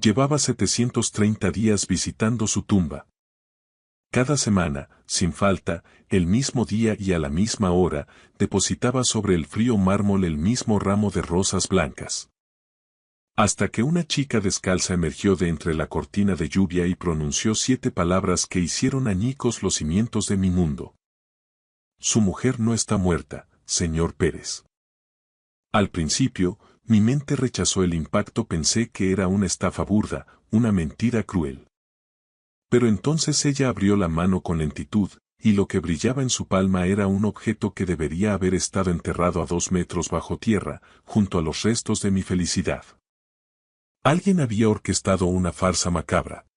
Llevaba 730 días visitando su tumba. Cada semana, sin falta, el mismo día y a la misma hora, depositaba sobre el frío mármol el mismo ramo de rosas blancas. Hasta que una chica descalza emergió de entre la cortina de lluvia y pronunció 7 palabras que hicieron añicos los cimientos de mi mundo. Su mujer no está muerta, señor Pérez. Al principio, mi mente rechazó el impacto, pensé que era una estafa burda, una mentira cruel. Pero entonces ella abrió la mano con lentitud, y lo que brillaba en su palma era un objeto que debería haber estado enterrado a 2 metros bajo tierra, junto a los restos de mi felicidad. Alguien había orquestado una farsa macabra.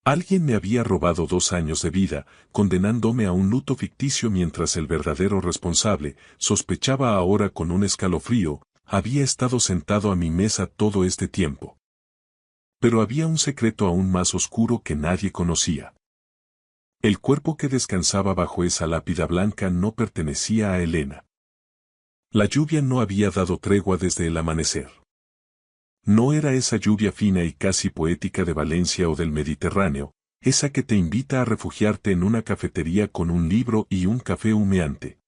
Alguien me había robado 2 años de vida, condenándome a un luto ficticio mientras el verdadero responsable, sospechaba ahora con un escalofrío, había estado sentado a mi mesa todo este tiempo. Pero había un secreto aún más oscuro que nadie conocía. El cuerpo que descansaba bajo esa lápida blanca no pertenecía a Elena. La lluvia no había dado tregua desde el amanecer. No era esa lluvia fina y casi poética de Valencia o del Mediterráneo, esa que te invita a refugiarte en una cafetería con un libro y un café humeante.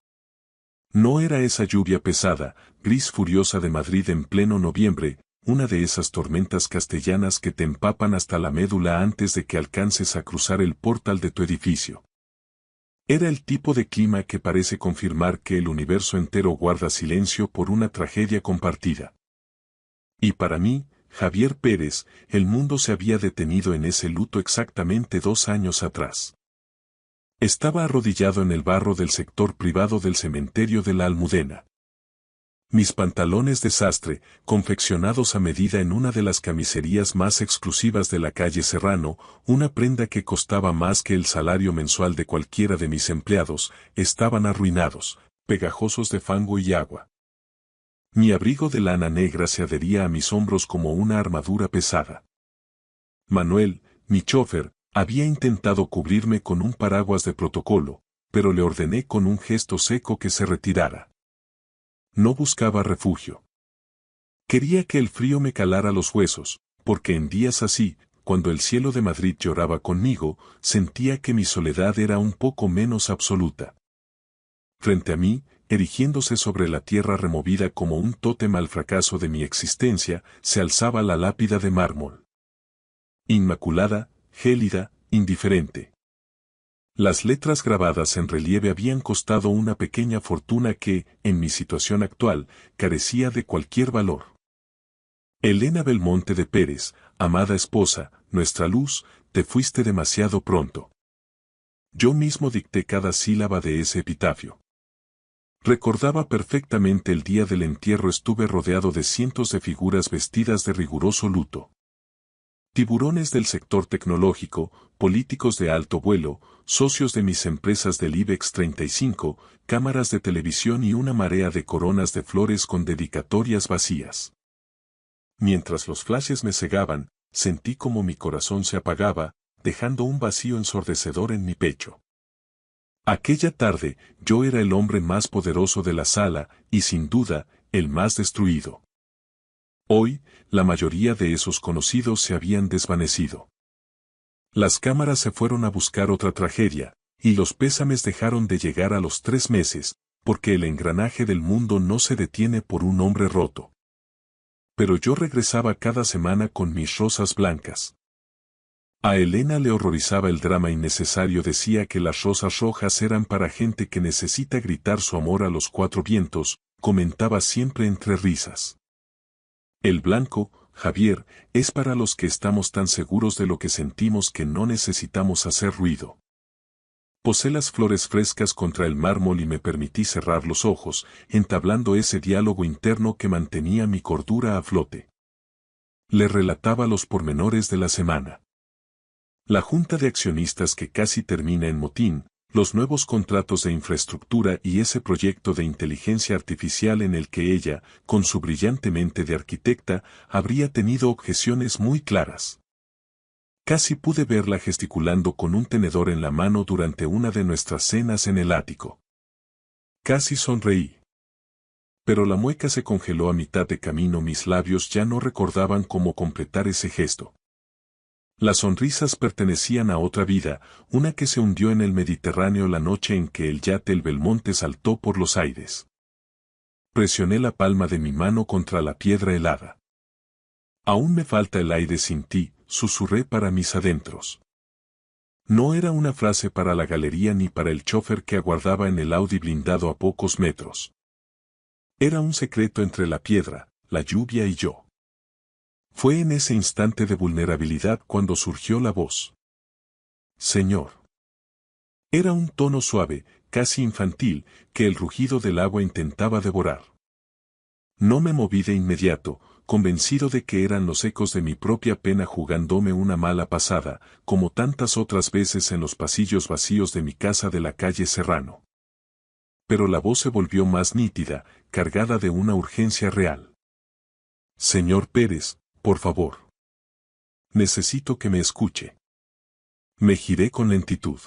No era esa lluvia pesada, gris furiosa de Madrid en pleno noviembre, una de esas tormentas castellanas que te empapan hasta la médula antes de que alcances a cruzar el portal de tu edificio. Era el tipo de clima que parece confirmar que el universo entero guarda silencio por una tragedia compartida. Y para mí, Javier Pérez, el mundo se había detenido en ese luto exactamente 2 años atrás. Estaba arrodillado en el barro del sector privado del cementerio de la Almudena. Mis pantalones de sastre, confeccionados a medida en una de las camiserías más exclusivas de la calle Serrano, una prenda que costaba más que el salario mensual de cualquiera de mis empleados, estaban arruinados, pegajosos de fango y agua. Mi abrigo de lana negra se adhería a mis hombros como una armadura pesada. Manuel, mi chófer, había intentado cubrirme con un paraguas de protocolo, pero le ordené con un gesto seco que se retirara. No buscaba refugio. Quería que el frío me calara los huesos, porque en días así, cuando el cielo de Madrid lloraba conmigo, sentía que mi soledad era un poco menos absoluta. Frente a mí, erigiéndose sobre la tierra removida como un tótem al fracaso de mi existencia, se alzaba la lápida de mármol. Inmaculada, gélida, indiferente. Las letras grabadas en relieve habían costado una pequeña fortuna que, en mi situación actual, carecía de cualquier valor. Elena Belmonte de Pérez, amada esposa, nuestra luz, te fuiste demasiado pronto. Yo mismo dicté cada sílaba de ese epitafio. Recordaba perfectamente el día del entierro, estuve rodeado de cientos de figuras vestidas de riguroso luto. Tiburones del sector tecnológico, políticos de alto vuelo, socios de mis empresas del IBEX 35, cámaras de televisión y una marea de coronas de flores con dedicatorias vacías. Mientras los flashes me cegaban, sentí como mi corazón se apagaba, dejando un vacío ensordecedor en mi pecho. Aquella tarde, yo era el hombre más poderoso de la sala, y sin duda, el más destruido. Hoy, la mayoría de esos conocidos se habían desvanecido. Las cámaras se fueron a buscar otra tragedia, y los pésames dejaron de llegar a los 3 meses, porque el engranaje del mundo no se detiene por un hombre roto. Pero yo regresaba cada semana con mis rosas blancas. A Elena le horrorizaba el drama innecesario, decía que las rosas rojas eran para gente que necesita gritar su amor a los 4 vientos, comentaba siempre entre risas. El blanco, Javier, es para los que estamos tan seguros de lo que sentimos que no necesitamos hacer ruido. Posé las flores frescas contra el mármol y me permití cerrar los ojos, entablando ese diálogo interno que mantenía mi cordura a flote. Le relataba los pormenores de la semana. La junta de accionistas que casi termina en motín, los nuevos contratos de infraestructura y ese proyecto de inteligencia artificial en el que ella, con su brillante mente de arquitecta, habría tenido objeciones muy claras. Casi pude verla gesticulando con un tenedor en la mano durante una de nuestras cenas en el ático. Casi sonreí. Pero la mueca se congeló a mitad de camino, mis labios ya no recordaban cómo completar ese gesto. Las sonrisas pertenecían a otra vida, una que se hundió en el Mediterráneo la noche en que el yate el Belmonte saltó por los aires. Presioné la palma de mi mano contra la piedra helada. Aún me falta el aire sin ti, susurré para mis adentros. No era una frase para la galería ni para el chofer que aguardaba en el Audi blindado a pocos metros. Era un secreto entre la piedra, la lluvia y yo. Fue en ese instante de vulnerabilidad cuando surgió la voz. Señor. Era un tono suave, casi infantil, que el rugido del agua intentaba devorar. No me moví de inmediato, convencido de que eran los ecos de mi propia pena jugándome una mala pasada, como tantas otras veces en los pasillos vacíos de mi casa de la calle Serrano. Pero la voz se volvió más nítida, cargada de una urgencia real. Señor Pérez, por favor. Necesito que me escuche. Me giré con lentitud.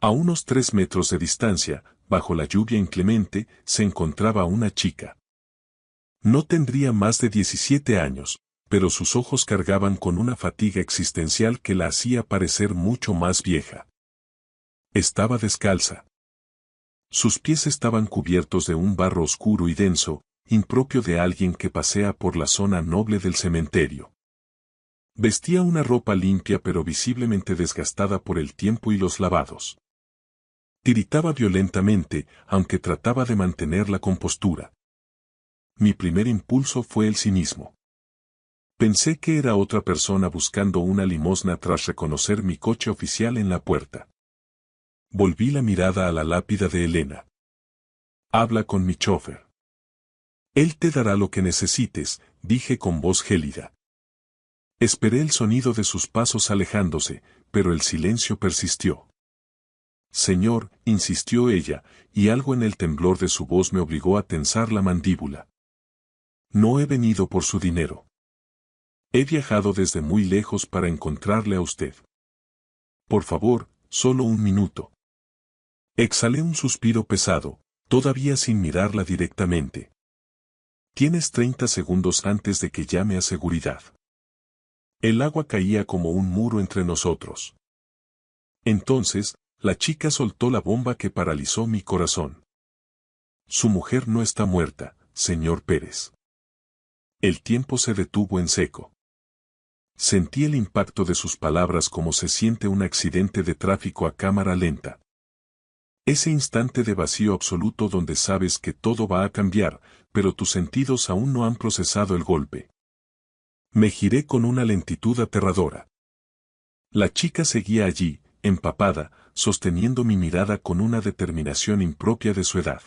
A unos 3 metros de distancia, bajo la lluvia inclemente, se encontraba una chica. No tendría más de 17 años, pero sus ojos cargaban con una fatiga existencial que la hacía parecer mucho más vieja. Estaba descalza. Sus pies estaban cubiertos de un barro oscuro y denso, impropio de alguien que pasea por la zona noble del cementerio. Vestía una ropa limpia pero visiblemente desgastada por el tiempo y los lavados. Tiritaba violentamente, aunque trataba de mantener la compostura. Mi primer impulso fue el cinismo. Pensé que era otra persona buscando una limosna tras reconocer mi coche oficial en la puerta. Volví la mirada a la lápida de Elena. Habla con mi chofer. Él te dará lo que necesites, dije con voz gélida. Esperé el sonido de sus pasos alejándose, pero el silencio persistió. Señor, insistió ella, y algo en el temblor de su voz me obligó a tensar la mandíbula. No he venido por su dinero. He viajado desde muy lejos para encontrarle a usted. Por favor, solo un minuto. Exhalé un suspiro pesado, todavía sin mirarla directamente. Tienes 30 segundos antes de que llame a seguridad. El agua caía como un muro entre nosotros. Entonces, la chica soltó la bomba que paralizó mi corazón. Su mujer no está muerta, señor Pérez. El tiempo se detuvo en seco. Sentí el impacto de sus palabras como se siente un accidente de tráfico a cámara lenta. Ese instante de vacío absoluto donde sabes que todo va a cambiar, pero tus sentidos aún no han procesado el golpe. Me giré con una lentitud aterradora. La chica seguía allí, empapada, sosteniendo mi mirada con una determinación impropia de su edad.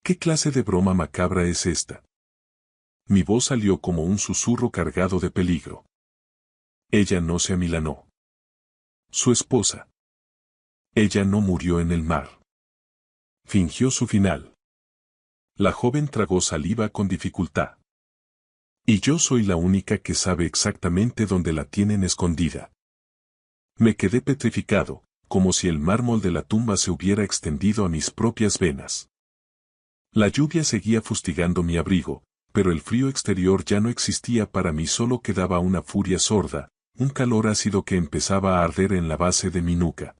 ¿Qué clase de broma macabra es esta? Mi voz salió como un susurro cargado de peligro. Ella no se amilanó. Su esposa. Ella no murió en el mar. Fingió su final. La joven tragó saliva con dificultad. Y yo soy la única que sabe exactamente dónde la tienen escondida. Me quedé petrificado, como si el mármol de la tumba se hubiera extendido a mis propias venas. La lluvia seguía fustigando mi abrigo, pero el frío exterior ya no existía para mí, solo quedaba una furia sorda, un calor ácido que empezaba a arder en la base de mi nuca.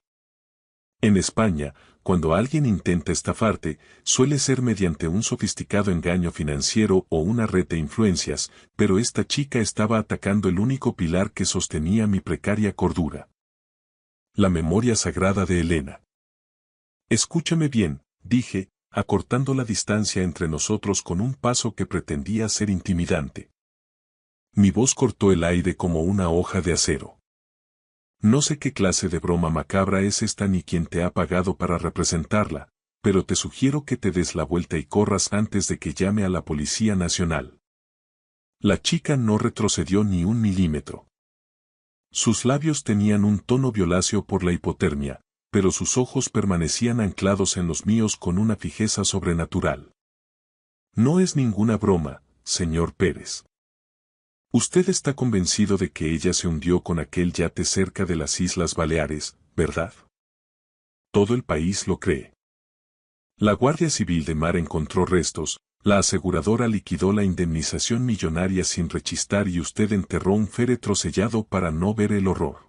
En España, cuando alguien intenta estafarte, suele ser mediante un sofisticado engaño financiero o una red de influencias, pero esta chica estaba atacando el único pilar que sostenía mi precaria cordura. La memoria sagrada de Elena. Escúchame bien, dije, acortando la distancia entre nosotros con un paso que pretendía ser intimidante. Mi voz cortó el aire como una hoja de acero. No sé qué clase de broma macabra es esta ni quién te ha pagado para representarla, pero te sugiero que te des la vuelta y corras antes de que llame a la Policía Nacional. La chica no retrocedió ni un milímetro. Sus labios tenían un tono violáceo por la hipotermia, pero sus ojos permanecían anclados en los míos con una fijeza sobrenatural. No es ninguna broma, señor Pérez. Usted está convencido de que ella se hundió con aquel yate cerca de las Islas Baleares, ¿verdad? Todo el país lo cree. La Guardia Civil de Mar encontró restos, la aseguradora liquidó la indemnización millonaria sin rechistar y usted enterró un féretro sellado para no ver el horror.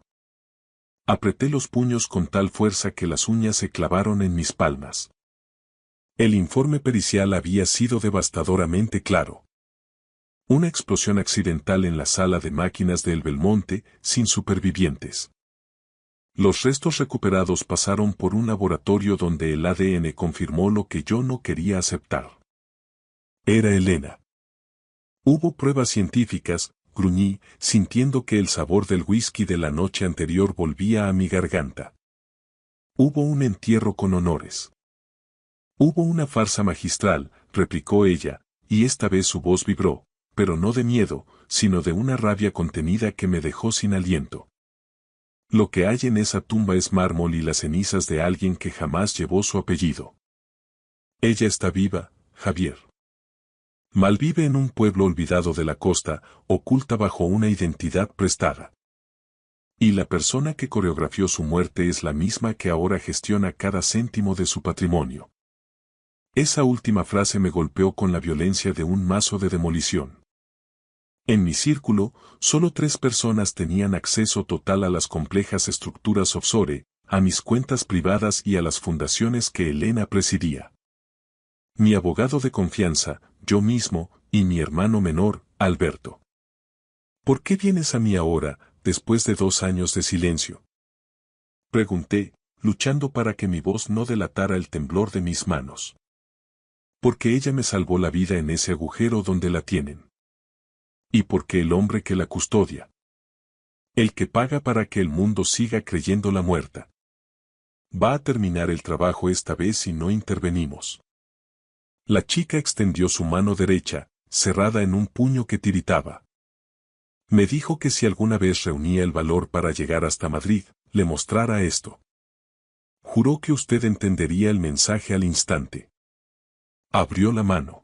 Apreté los puños con tal fuerza que las uñas se clavaron en mis palmas. El informe pericial había sido devastadoramente claro. Una explosión accidental en la sala de máquinas de El Belmonte, sin supervivientes. Los restos recuperados pasaron por un laboratorio donde el ADN confirmó lo que yo no quería aceptar. Era Elena. Hubo pruebas científicas, gruñí, sintiendo que el sabor del whisky de la noche anterior volvía a mi garganta. Hubo un entierro con honores. Hubo una farsa magistral, replicó ella, y esta vez su voz vibró, pero no de miedo, sino de una rabia contenida que me dejó sin aliento. Lo que hay en esa tumba es mármol y las cenizas de alguien que jamás llevó su apellido. Ella está viva, Javier. Malvive en un pueblo olvidado de la costa, oculta bajo una identidad prestada. Y la persona que coreografió su muerte es la misma que ahora gestiona cada céntimo de su patrimonio. Esa última frase me golpeó con la violencia de un mazo de demolición. En mi círculo, solo 3 personas tenían acceso total a las complejas estructuras offshore, a mis cuentas privadas y a las fundaciones que Elena presidía. Mi abogado de confianza, yo mismo, y mi hermano menor, Alberto. ¿Por qué vienes a mí ahora, después de 2 años de silencio? Pregunté, luchando para que mi voz no delatara el temblor de mis manos. Porque ella me salvó la vida en ese agujero donde la tienen. Y porque el hombre que la custodia. El que paga para que el mundo siga creyéndola muerta. Va a terminar el trabajo esta vez si no intervenimos. La chica extendió su mano derecha, cerrada en un puño que tiritaba. Me dijo que si alguna vez reunía el valor para llegar hasta Madrid, le mostrara esto. Juró que usted entendería el mensaje al instante. Abrió la mano.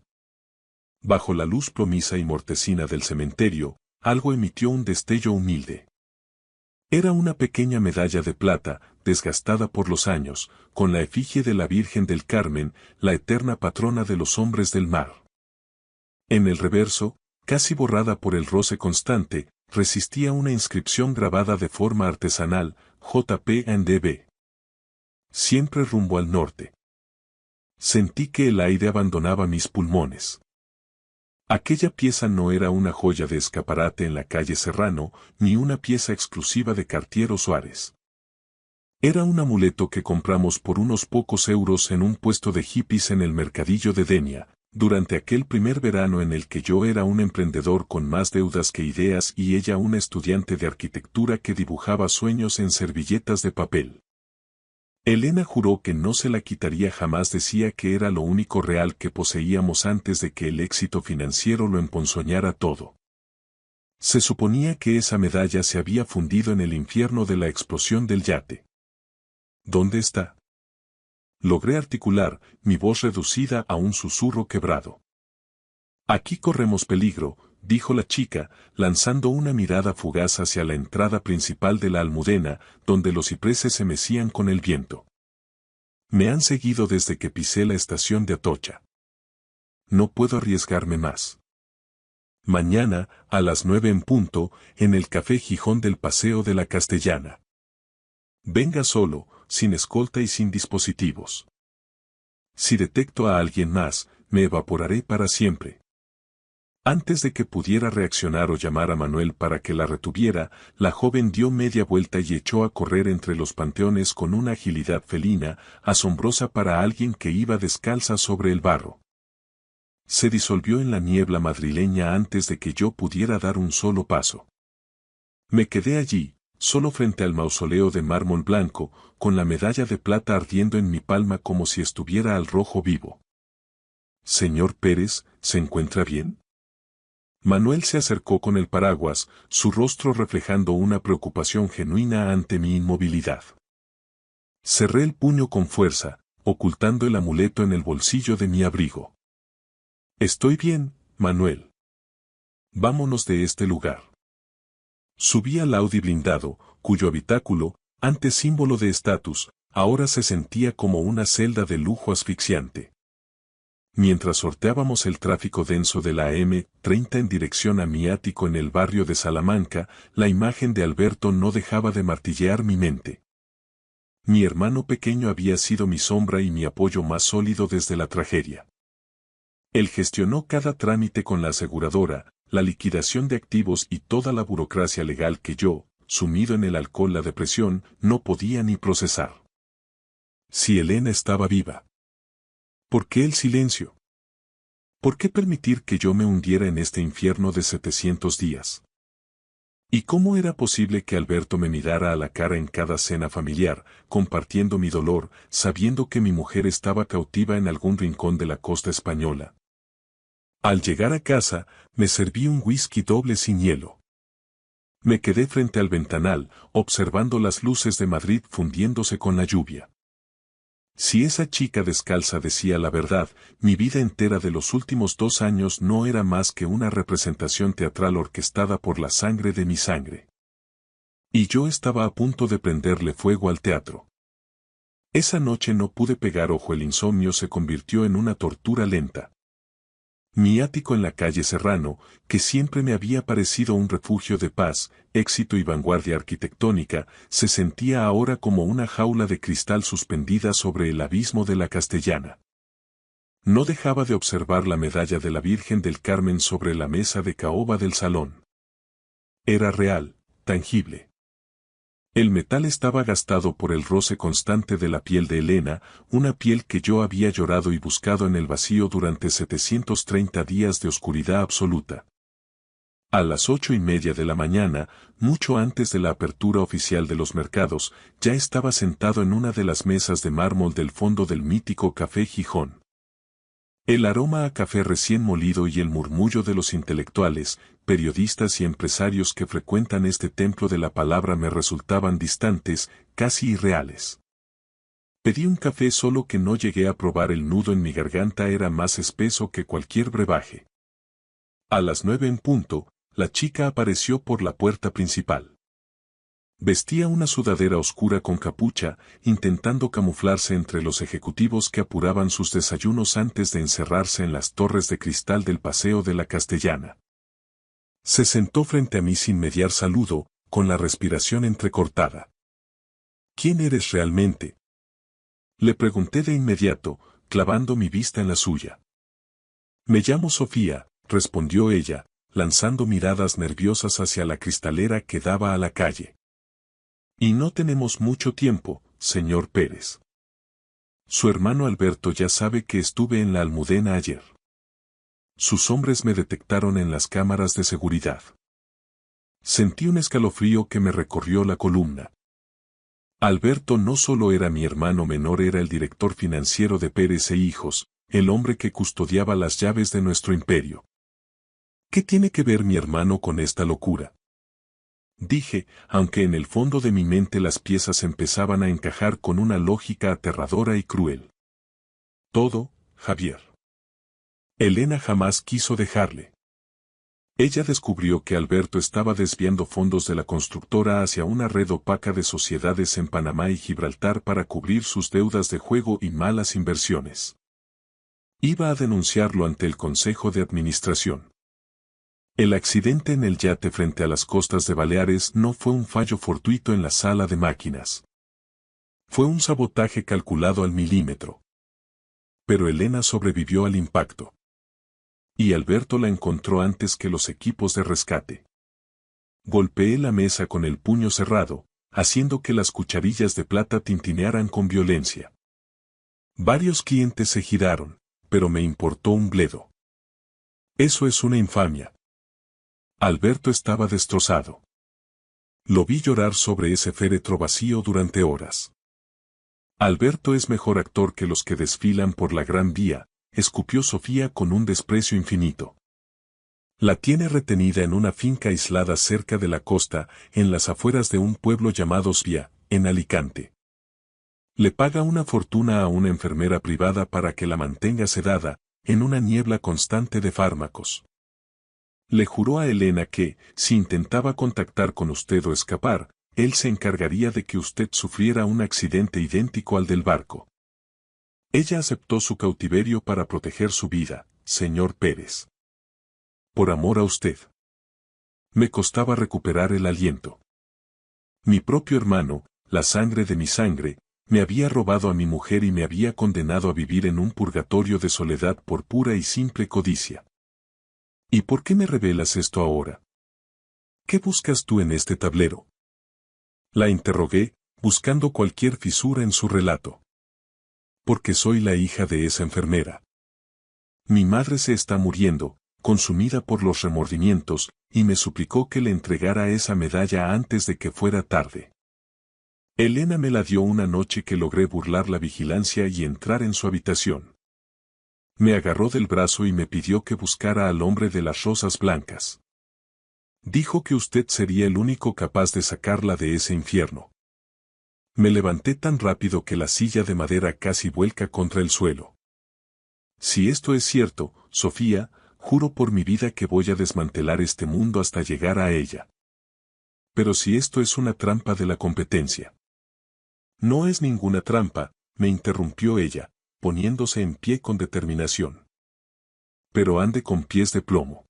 Bajo la luz plomiza y mortecina del cementerio, algo emitió un destello humilde. Era una pequeña medalla de plata, desgastada por los años, con la efigie de la Virgen del Carmen, la eterna patrona de los hombres del mar. En el reverso, casi borrada por el roce constante, resistía una inscripción grabada de forma artesanal, J.P.N.D.B. Siempre rumbo al norte. Sentí que el aire abandonaba mis pulmones. Aquella pieza no era una joya de escaparate en la calle Serrano, ni una pieza exclusiva de Cartier o Suárez. Era un amuleto que compramos por unos pocos euros en un puesto de hippies en el mercadillo de Denia, durante aquel primer verano en el que yo era un emprendedor con más deudas que ideas y ella una estudiante de arquitectura que dibujaba sueños en servilletas de papel. Elena juró que no se la quitaría jamás, decía que era lo único real que poseíamos antes de que el éxito financiero lo emponzoñara todo. Se suponía que esa medalla se había fundido en el infierno de la explosión del yate. ¿Dónde está? Logré articular, mi voz reducida a un susurro quebrado. Aquí corremos peligro, dijo la chica, lanzando una mirada fugaz hacia la entrada principal de la Almudena, donde los cipreses se mecían con el viento. Me han seguido desde que pisé la estación de Atocha. No puedo arriesgarme más. Mañana, a las 9 en punto, en el Café Gijón del Paseo de la Castellana. Venga solo, sin escolta y sin dispositivos. Si detecto a alguien más, me evaporaré para siempre. Antes de que pudiera reaccionar o llamar a Manuel para que la retuviera, la joven dio media vuelta y echó a correr entre los panteones con una agilidad felina, asombrosa para alguien que iba descalza sobre el barro. Se disolvió en la niebla madrileña antes de que yo pudiera dar un solo paso. Me quedé allí, solo frente al mausoleo de mármol blanco, con la medalla de plata ardiendo en mi palma como si estuviera al rojo vivo. Señor Pérez, ¿se encuentra bien? Manuel se acercó con el paraguas, su rostro reflejando una preocupación genuina ante mi inmovilidad. Cerré el puño con fuerza, ocultando el amuleto en el bolsillo de mi abrigo. Estoy bien, Manuel. Vámonos de este lugar. Subí al Audi blindado, cuyo habitáculo, antes símbolo de estatus, ahora se sentía como una celda de lujo asfixiante. Mientras sorteábamos el tráfico denso de la M30 en dirección a mi ático en el barrio de Salamanca, la imagen de Alberto no dejaba de martillear mi mente. Mi hermano pequeño había sido mi sombra y mi apoyo más sólido desde la tragedia. Él gestionó cada trámite con la aseguradora, la liquidación de activos y toda la burocracia legal que yo, sumido en el alcohol, la depresión, no podía ni procesar. Si Elena estaba viva, ¿por qué el silencio? ¿Por qué permitir que yo me hundiera en este infierno de 700 días? ¿Y cómo era posible que Alberto me mirara a la cara en cada cena familiar, compartiendo mi dolor, sabiendo que mi mujer estaba cautiva en algún rincón de la costa española? Al llegar a casa, me serví un whisky doble sin hielo. Me quedé frente al ventanal, observando las luces de Madrid fundiéndose con la lluvia. Si esa chica descalza decía la verdad, mi vida entera de los últimos 2 años no era más que una representación teatral orquestada por la sangre de mi sangre. Y yo estaba a punto de prenderle fuego al teatro. Esa noche no pude pegar ojo, el insomnio se convirtió en una tortura lenta. Mi ático en la calle Serrano, que siempre me había parecido un refugio de paz, éxito y vanguardia arquitectónica, se sentía ahora como una jaula de cristal suspendida sobre el abismo de la Castellana. No dejaba de observar la medalla de la Virgen del Carmen sobre la mesa de caoba del salón. Era real, tangible. El metal estaba gastado por el roce constante de la piel de Elena, una piel que yo había llorado y buscado en el vacío durante 730 días de oscuridad absoluta. A las 8:30 de la mañana, mucho antes de la apertura oficial de los mercados, ya estaba sentado en una de las mesas de mármol del fondo del mítico Café Gijón. El aroma a café recién molido y el murmullo de los intelectuales, periodistas y empresarios que frecuentan este templo de la palabra me resultaban distantes, casi irreales. Pedí un café, solo que no llegué a probar. El nudo en mi garganta era más espeso que cualquier brebaje. A las 9 en punto, la chica apareció por la puerta principal. Vestía una sudadera oscura con capucha, intentando camuflarse entre los ejecutivos que apuraban sus desayunos antes de encerrarse en las torres de cristal del Paseo de la Castellana. Se sentó frente a mí sin mediar saludo, con la respiración entrecortada. ¿Quién eres realmente?, le pregunté de inmediato, clavando mi vista en la suya. Me llamo Sofía, respondió ella, lanzando miradas nerviosas hacia la cristalera que daba a la calle. Y no tenemos mucho tiempo, señor Pérez. Su hermano Alberto ya sabe que estuve en la Almudena ayer. Sus hombres me detectaron en las cámaras de seguridad. Sentí un escalofrío que me recorrió la columna. Alberto no solo era mi hermano menor, era el director financiero de Pérez e Hijos, el hombre que custodiaba las llaves de nuestro imperio. ¿Qué tiene que ver mi hermano con esta locura?, dije, aunque en el fondo de mi mente las piezas empezaban a encajar con una lógica aterradora y cruel. Todo, Javier. Elena jamás quiso dejarle. Ella descubrió que Alberto estaba desviando fondos de la constructora hacia una red opaca de sociedades en Panamá y Gibraltar para cubrir sus deudas de juego y malas inversiones. Iba a denunciarlo ante el Consejo de Administración. El accidente en el yate frente a las costas de Baleares no fue un fallo fortuito en la sala de máquinas. Fue un sabotaje calculado al milímetro. Pero Elena sobrevivió al impacto. Y Alberto la encontró antes que los equipos de rescate. Golpeé la mesa con el puño cerrado, haciendo que las cucharillas de plata tintinearan con violencia. Varios clientes se giraron, pero me importó un bledo. Eso es una infamia. Alberto estaba destrozado. Lo vi llorar sobre ese féretro vacío durante horas. Alberto es mejor actor que los que desfilan por la Gran Vía, escupió Sofía con un desprecio infinito. La tiene retenida en una finca aislada cerca de la costa, en las afueras de un pueblo llamado Svia, en Alicante. Le paga una fortuna a una enfermera privada para que la mantenga sedada, en una niebla constante de fármacos. Le juró a Elena que, si intentaba contactar con usted o escapar, él se encargaría de que usted sufriera un accidente idéntico al del barco. Ella aceptó su cautiverio para proteger su vida, señor Pérez. Por amor a usted. Me costaba recuperar el aliento. Mi propio hermano, la sangre de mi sangre, me había robado a mi mujer y me había condenado a vivir en un purgatorio de soledad por pura y simple codicia. ¿Y por qué me revelas esto ahora? ¿Qué buscas tú en este tablero? La interrogué, buscando cualquier fisura en su relato. Porque soy la hija de esa enfermera. Mi madre se está muriendo, consumida por los remordimientos, y me suplicó que le entregara esa medalla antes de que fuera tarde. Elena me la dio una noche que logré burlar la vigilancia y entrar en su habitación. Me agarró del brazo y me pidió que buscara al hombre de las rosas blancas. Dijo que usted sería el único capaz de sacarla de ese infierno. Me levanté tan rápido que la silla de madera casi vuelca contra el suelo. Si esto es cierto, Sofía, juro por mi vida que voy a desmantelar este mundo hasta llegar a ella. Pero si esto es una trampa de la competencia. No es ninguna trampa, me interrumpió ella, poniéndose en pie con determinación. Pero ande con pies de plomo.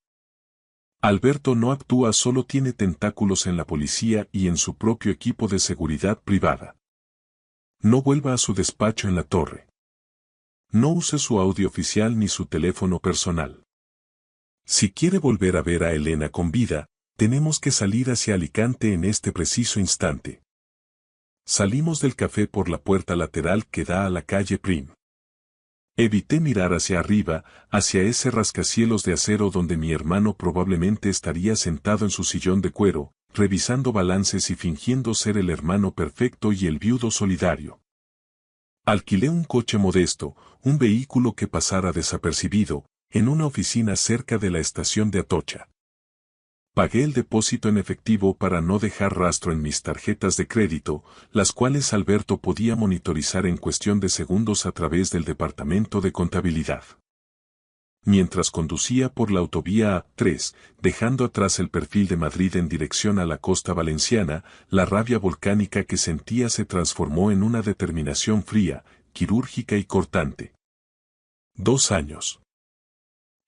Alberto no actúa, solo tiene tentáculos en la policía y en su propio equipo de seguridad privada. No vuelva a su despacho en la torre. No use su audio oficial ni su teléfono personal. Si quiere volver a ver a Elena con vida, tenemos que salir hacia Alicante en este preciso instante. Salimos del café por la puerta lateral que da a la calle Prim. Evité mirar hacia arriba, hacia ese rascacielos de acero donde mi hermano probablemente estaría sentado en su sillón de cuero, revisando balances y fingiendo ser el hermano perfecto y el viudo solidario. Alquilé un coche modesto, un vehículo que pasara desapercibido, en una oficina cerca de la estación de Atocha. Pagué el depósito en efectivo para no dejar rastro en mis tarjetas de crédito, las cuales Alberto podía monitorizar en cuestión de segundos a través del departamento de contabilidad. Mientras conducía por la autovía A3, dejando atrás el perfil de Madrid en dirección a la costa valenciana, la rabia volcánica que sentía se transformó en una determinación fría, quirúrgica y cortante. 2 años.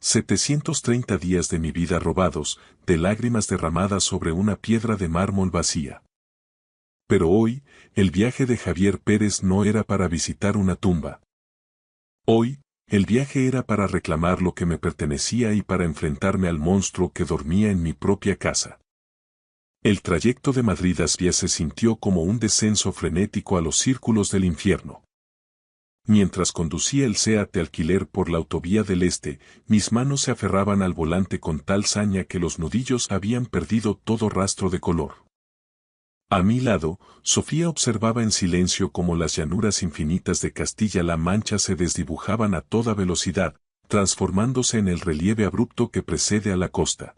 730 días de mi vida robados, de lágrimas derramadas sobre una piedra de mármol vacía. Pero hoy, el viaje de Javier Pérez no era para visitar una tumba. Hoy, el viaje era para reclamar lo que me pertenecía y para enfrentarme al monstruo que dormía en mi propia casa. El trayecto de Madrid a Asvia se sintió como un descenso frenético a los círculos del infierno. Mientras conducía el Seat de alquiler por la autovía del Este, mis manos se aferraban al volante con tal saña que los nudillos habían perdido todo rastro de color. A mi lado, Sofía observaba en silencio cómo las llanuras infinitas de Castilla-La Mancha se desdibujaban a toda velocidad, transformándose en el relieve abrupto que precede a la costa.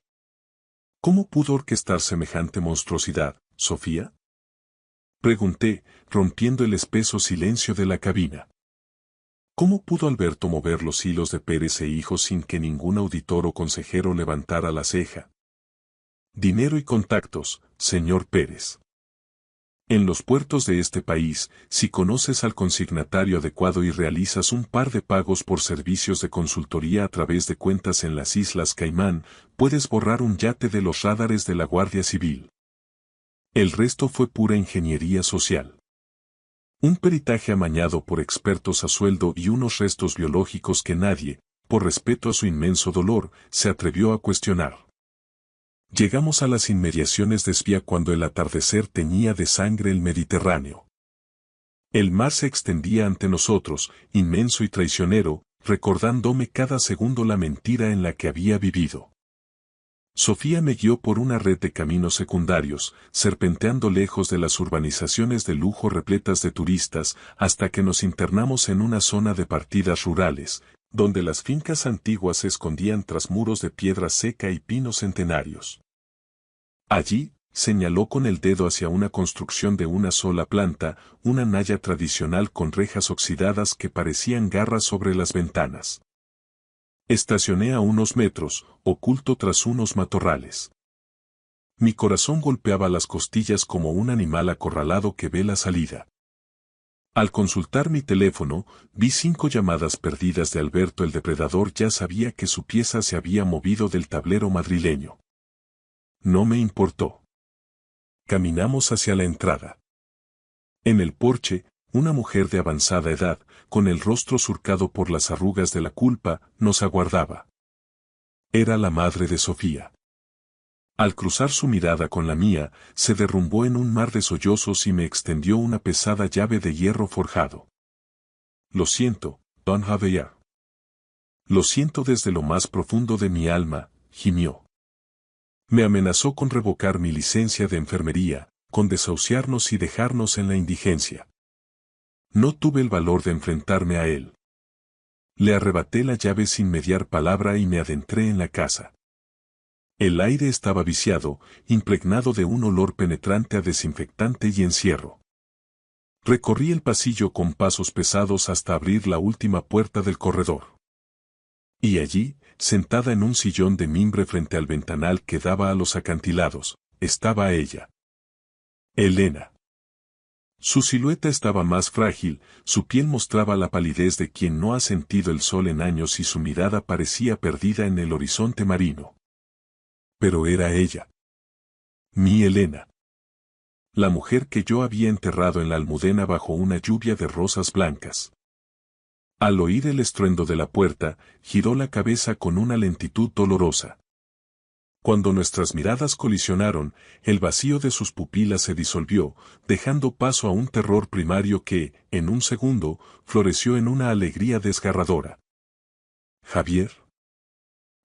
¿Cómo pudo orquestar semejante monstruosidad, Sofía? Pregunté, rompiendo el espeso silencio de la cabina. ¿Cómo pudo Alberto mover los hilos de Pérez e Hijos sin que ningún auditor o consejero levantara la ceja? Dinero y contactos, señor Pérez. En los puertos de este país, si conoces al consignatario adecuado y realizas un par de pagos por servicios de consultoría a través de cuentas en las Islas Caimán, puedes borrar un yate de los radares de la Guardia Civil. El resto fue pura ingeniería social. Un peritaje amañado por expertos a sueldo y unos restos biológicos que nadie, por respeto a su inmenso dolor, se atrevió a cuestionar. Llegamos a las inmediaciones de Asvia cuando el atardecer teñía de sangre el Mediterráneo. El mar se extendía ante nosotros, inmenso y traicionero, recordándome cada segundo la mentira en la que había vivido. Sofía me guió por una red de caminos secundarios, serpenteando lejos de las urbanizaciones de lujo repletas de turistas, hasta que nos internamos en una zona de partidas rurales, donde las fincas antiguas se escondían tras muros de piedra seca y pinos centenarios. Allí, señaló con el dedo hacia una construcción de una sola planta, una naya tradicional con rejas oxidadas que parecían garras sobre las ventanas. Estacioné a unos metros, oculto tras unos matorrales. Mi corazón golpeaba las costillas como un animal acorralado que ve la salida. Al consultar mi teléfono, vi 5 llamadas perdidas de Alberto el depredador. Ya sabía que su pieza se había movido del tablero madrileño. No me importó. Caminamos hacia la entrada. En el porche, una mujer de avanzada edad, con el rostro surcado por las arrugas de la culpa, nos aguardaba. Era la madre de Sofía. Al cruzar su mirada con la mía, se derrumbó en un mar de sollozos y me extendió una pesada llave de hierro forjado. Lo siento, don Javier. Lo siento desde lo más profundo de mi alma, gimió. Me amenazó con revocar mi licencia de enfermería, con desahuciarnos y dejarnos en la indigencia. No tuve el valor de enfrentarme a él. Le arrebaté la llave sin mediar palabra y me adentré en la casa. El aire estaba viciado, impregnado de un olor penetrante a desinfectante y encierro. Recorrí el pasillo con pasos pesados hasta abrir la última puerta del corredor. Y allí, sentada en un sillón de mimbre frente al ventanal que daba a los acantilados, estaba ella. Elena. Su silueta estaba más frágil, su piel mostraba la palidez de quien no ha sentido el sol en años y su mirada parecía perdida en el horizonte marino. Pero era ella. Mi Elena. La mujer que yo había enterrado en la Almudena bajo una lluvia de rosas blancas. Al oír el estruendo de la puerta, giró la cabeza con una lentitud dolorosa. Cuando nuestras miradas colisionaron, el vacío de sus pupilas se disolvió, dejando paso a un terror primario que, en un segundo, floreció en una alegría desgarradora. Javier.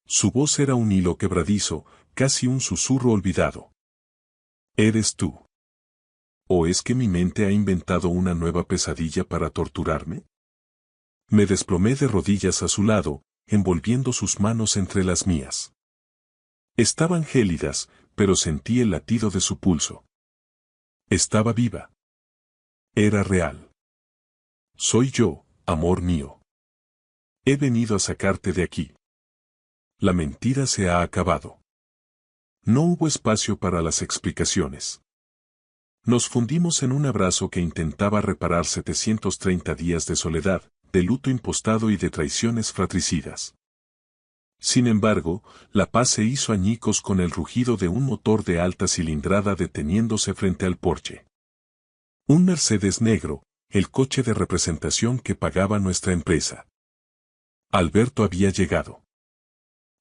Su voz era un hilo quebradizo, casi un susurro olvidado. ¿Eres tú? ¿O es que mi mente ha inventado una nueva pesadilla para torturarme? Me desplomé de rodillas a su lado, envolviendo sus manos entre las mías. Estaban gélidas, pero sentí el latido de su pulso. Estaba viva. Era real. Soy yo, amor mío. He venido a sacarte de aquí. La mentira se ha acabado. No hubo espacio para las explicaciones. Nos fundimos en un abrazo que intentaba reparar 730 días de soledad, de luto impostado y de traiciones fratricidas. Sin embargo, la paz se hizo añicos con el rugido de un motor de alta cilindrada deteniéndose frente al porche. Un Mercedes negro, el coche de representación que pagaba nuestra empresa. Alberto había llegado.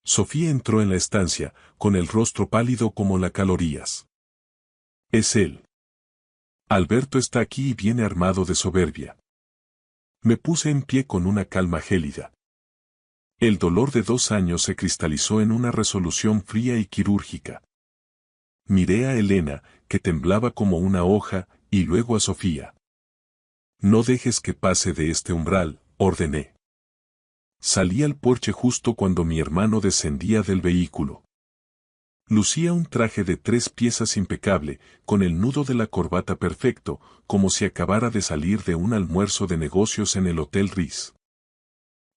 Sofía entró en la estancia, con el rostro pálido como las calorías. Es él. Alberto está aquí y viene armado de soberbia. Me puse en pie con una calma gélida. El dolor de 2 años se cristalizó en una resolución fría y quirúrgica. Miré a Elena, que temblaba como una hoja, y luego a Sofía. No dejes que pase de este umbral, ordené. Salí al porche justo cuando mi hermano descendía del vehículo. Lucía un traje de 3 piezas impecable, con el nudo de la corbata perfecto, como si acabara de salir de un almuerzo de negocios en el Hotel Ritz.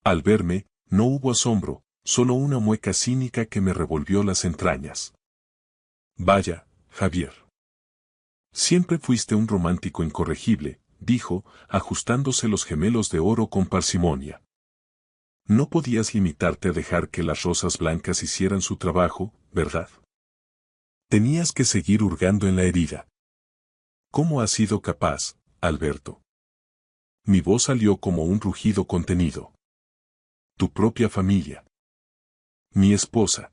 Al verme, no hubo asombro, solo una mueca cínica que me revolvió las entrañas. Vaya, Javier. Siempre fuiste un romántico incorregible, dijo, ajustándose los gemelos de oro con parsimonia. No podías limitarte a dejar que las rosas blancas hicieran su trabajo, ¿verdad? Tenías que seguir hurgando en la herida. ¿Cómo has sido capaz, Alberto? Mi voz salió como un rugido contenido. Tu propia familia. Mi esposa.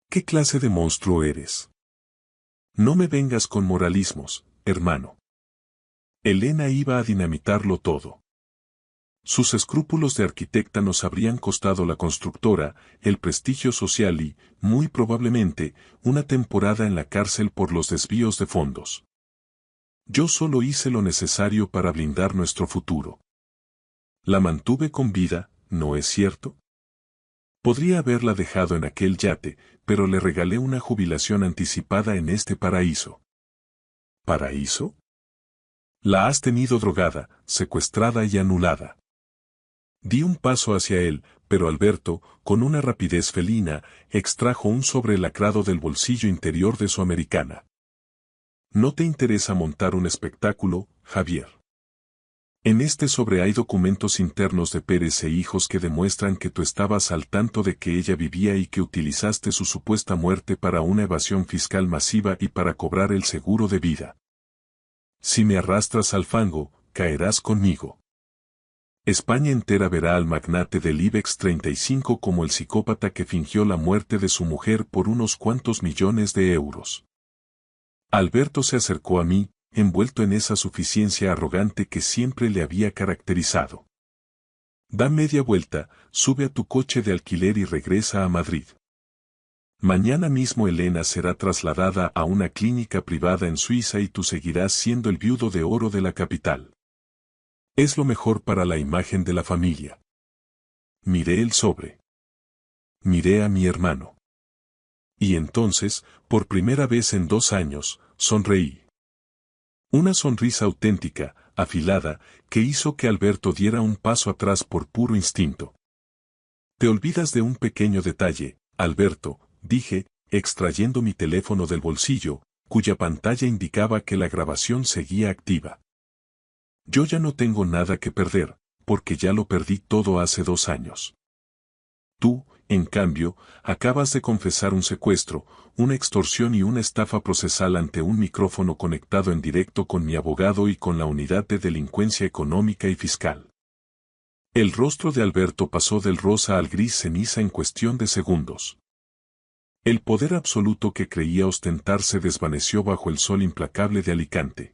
¿Qué clase de monstruo eres? No me vengas con moralismos, hermano. Elena iba a dinamitarlo todo. Sus escrúpulos de arquitecta nos habrían costado la constructora, el prestigio social y, muy probablemente, una temporada en la cárcel por los desvíos de fondos. Yo solo hice lo necesario para blindar nuestro futuro. La mantuve con vida, ¿no es cierto? Podría haberla dejado en aquel yate, pero le regalé una jubilación anticipada en este paraíso. ¿Paraíso? La has tenido drogada, secuestrada y anulada. Di un paso hacia él, pero Alberto, con una rapidez felina, extrajo un sobre lacrado del bolsillo interior de su americana. ¿No te interesa montar un espectáculo, Javier? En este sobre hay documentos internos de Pérez e Hijos que demuestran que tú estabas al tanto de que ella vivía y que utilizaste su supuesta muerte para una evasión fiscal masiva y para cobrar el seguro de vida. Si me arrastras al fango, caerás conmigo. España entera verá al magnate del IBEX 35 como el psicópata que fingió la muerte de su mujer por unos cuantos millones de euros. Alberto se acercó a mí, envuelto en esa suficiencia arrogante que siempre le había caracterizado. Da media vuelta, sube a tu coche de alquiler y regresa a Madrid. Mañana mismo Elena será trasladada a una clínica privada en Suiza y tú seguirás siendo el viudo de oro de la capital. Es lo mejor para la imagen de la familia. Miré el sobre. Miré a mi hermano. Y entonces, por primera vez en 2 años, sonreí. Una sonrisa auténtica, afilada, que hizo que Alberto diera un paso atrás por puro instinto. Te olvidas de un pequeño detalle, Alberto, dije, extrayendo mi teléfono del bolsillo, cuya pantalla indicaba que la grabación seguía activa. Yo ya no tengo nada que perder, porque ya lo perdí todo hace 2 años. Tú, en cambio, acabas de confesar un secuestro, una extorsión y una estafa procesal ante un micrófono conectado en directo con mi abogado y con la unidad de delincuencia económica y fiscal. El rostro de Alberto pasó del rosa al gris ceniza en cuestión de segundos. El poder absoluto que creía ostentar se desvaneció bajo el sol implacable de Alicante.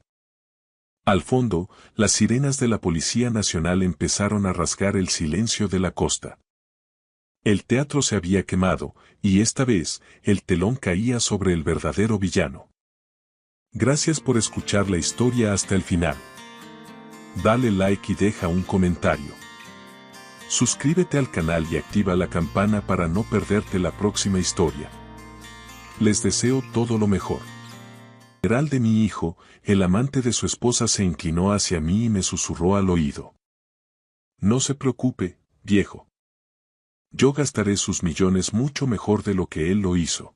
Al fondo, las sirenas de la Policía Nacional empezaron a rasgar el silencio de la costa. El teatro se había quemado, y esta vez, el telón caía sobre el verdadero villano. Gracias por escuchar la historia hasta el final. Dale like y deja un comentario. Suscríbete al canal y activa la campana para no perderte la próxima historia. Les deseo todo lo mejor. El general de mi hijo, el amante de su esposa se inclinó hacia mí y me susurró al oído. No se preocupe, viejo. Yo gastaré sus millones mucho mejor de lo que él lo hizo.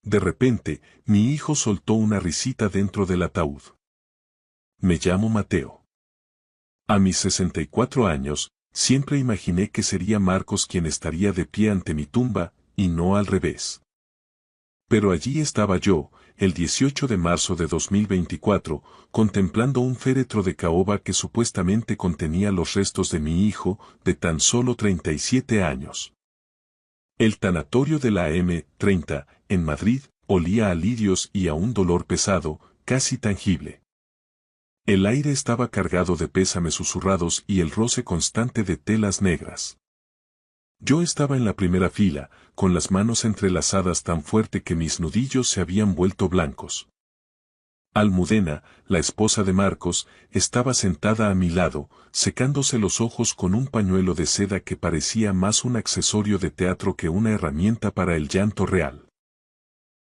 De repente, mi hijo soltó una risita dentro del ataúd. Me llamo Mateo. A mis 64 años, siempre imaginé que sería Marcos quien estaría de pie ante mi tumba, y no al revés. Pero allí estaba yo, el 18 de marzo de 2024, contemplando un féretro de caoba que supuestamente contenía los restos de mi hijo, de tan solo 37 años. El tanatorio de la M30, en Madrid, olía a lirios y a un dolor pesado, casi tangible. El aire estaba cargado de pésames susurrados y el roce constante de telas negras. Yo estaba en la primera fila, con las manos entrelazadas tan fuerte que mis nudillos se habían vuelto blancos. Almudena, la esposa de Marcos, estaba sentada a mi lado, secándose los ojos con un pañuelo de seda que parecía más un accesorio de teatro que una herramienta para el llanto real.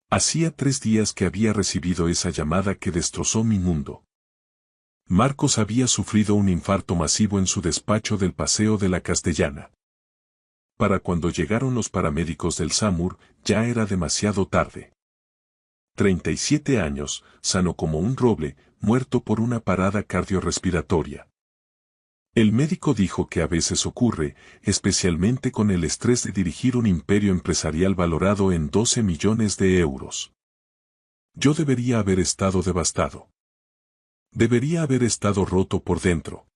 Hacía 3 días que había recibido esa llamada que destrozó mi mundo. Marcos había sufrido un infarto masivo en su despacho del Paseo de la Castellana. Para cuando llegaron los paramédicos del SAMUR, ya era demasiado tarde. 37 años, sano como un roble, muerto por una parada cardiorrespiratoria. El médico dijo que a veces ocurre, especialmente con el estrés de dirigir un imperio empresarial valorado en 12 millones de euros. Yo debería haber estado devastado. Debería haber estado roto por dentro.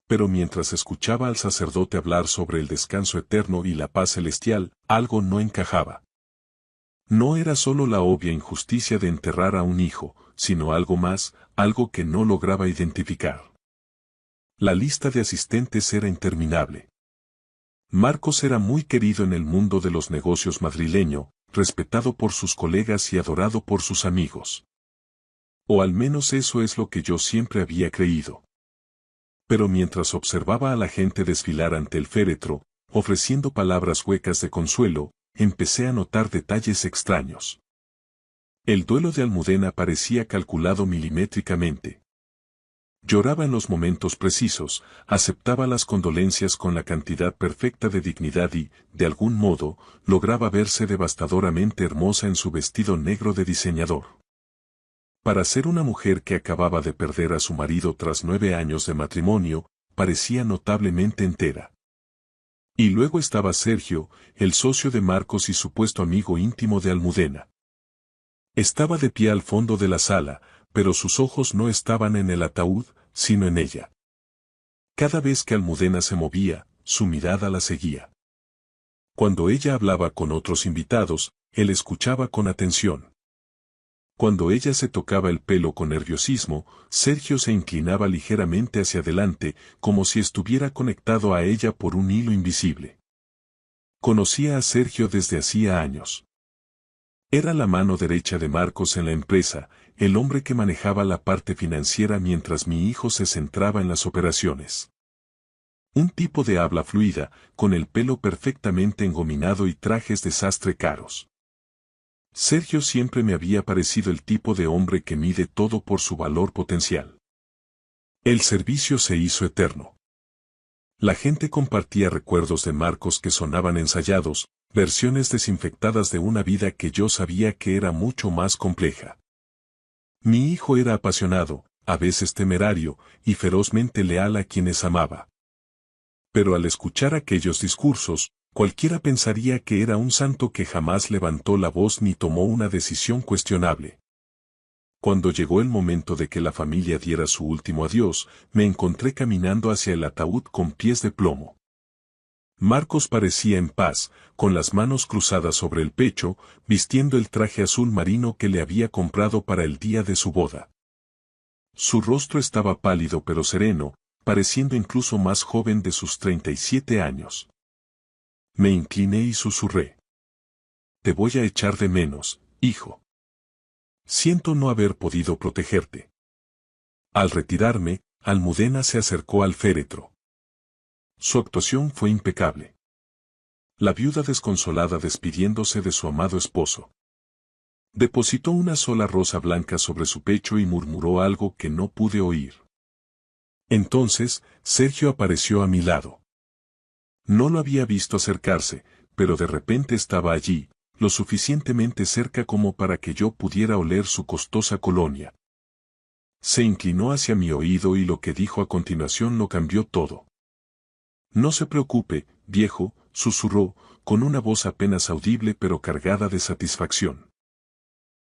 Pero mientras escuchaba al sacerdote hablar sobre el descanso eterno y la paz celestial, algo no encajaba. No era solo la obvia injusticia de enterrar a un hijo, sino algo más, algo que no lograba identificar. La lista de asistentes era interminable. Marcos era muy querido en el mundo de los negocios madrileño, respetado por sus colegas y adorado por sus amigos. O al menos eso es lo que yo siempre había creído. Pero mientras observaba a la gente desfilar ante el féretro, ofreciendo palabras huecas de consuelo, empecé a notar detalles extraños. El duelo de Almudena parecía calculado milimétricamente. Lloraba en los momentos precisos, aceptaba las condolencias con la cantidad perfecta de dignidad y, de algún modo, lograba verse devastadoramente hermosa en su vestido negro de diseñador. Para ser una mujer que acababa de perder a su marido tras 9 años de matrimonio, parecía notablemente entera. Y luego estaba Sergio, el socio de Marcos y supuesto amigo íntimo de Almudena. Estaba de pie al fondo de la sala, pero sus ojos no estaban en el ataúd, sino en ella. Cada vez que Almudena se movía, su mirada la seguía. Cuando ella hablaba con otros invitados, él escuchaba con atención. Cuando ella se tocaba el pelo con nerviosismo, Sergio se inclinaba ligeramente hacia adelante, como si estuviera conectado a ella por un hilo invisible. Conocía a Sergio desde hacía años. Era la mano derecha de Marcos en la empresa, el hombre que manejaba la parte financiera mientras mi hijo se centraba en las operaciones. Un tipo de habla fluida, con el pelo perfectamente engominado y trajes de sastre caros. Sergio siempre me había parecido el tipo de hombre que mide todo por su valor potencial. El servicio se hizo eterno. La gente compartía recuerdos de Marcos que sonaban ensayados, versiones desinfectadas de una vida que yo sabía que era mucho más compleja. Mi hijo era apasionado, a veces temerario, y ferozmente leal a quienes amaba. Pero al escuchar aquellos discursos, cualquiera pensaría que era un santo que jamás levantó la voz ni tomó una decisión cuestionable. Cuando llegó el momento de que la familia diera su último adiós, me encontré caminando hacia el ataúd con pies de plomo. Marcos parecía en paz, con las manos cruzadas sobre el pecho, vistiendo el traje azul marino que le había comprado para el día de su boda. Su rostro estaba pálido pero sereno, pareciendo incluso más joven de sus 37 años. Me incliné y susurré. Te voy a echar de menos, hijo. Siento no haber podido protegerte. Al retirarme, Almudena se acercó al féretro. Su actuación fue impecable. La viuda desconsolada despidiéndose de su amado esposo. Depositó una sola rosa blanca sobre su pecho y murmuró algo que no pude oír. Entonces, Sergio apareció a mi lado. No lo había visto acercarse, pero de repente estaba allí, lo suficientemente cerca como para que yo pudiera oler su costosa colonia. Se inclinó hacia mi oído y lo que dijo a continuación lo cambió todo. No se preocupe, viejo, susurró, con una voz apenas audible pero cargada de satisfacción.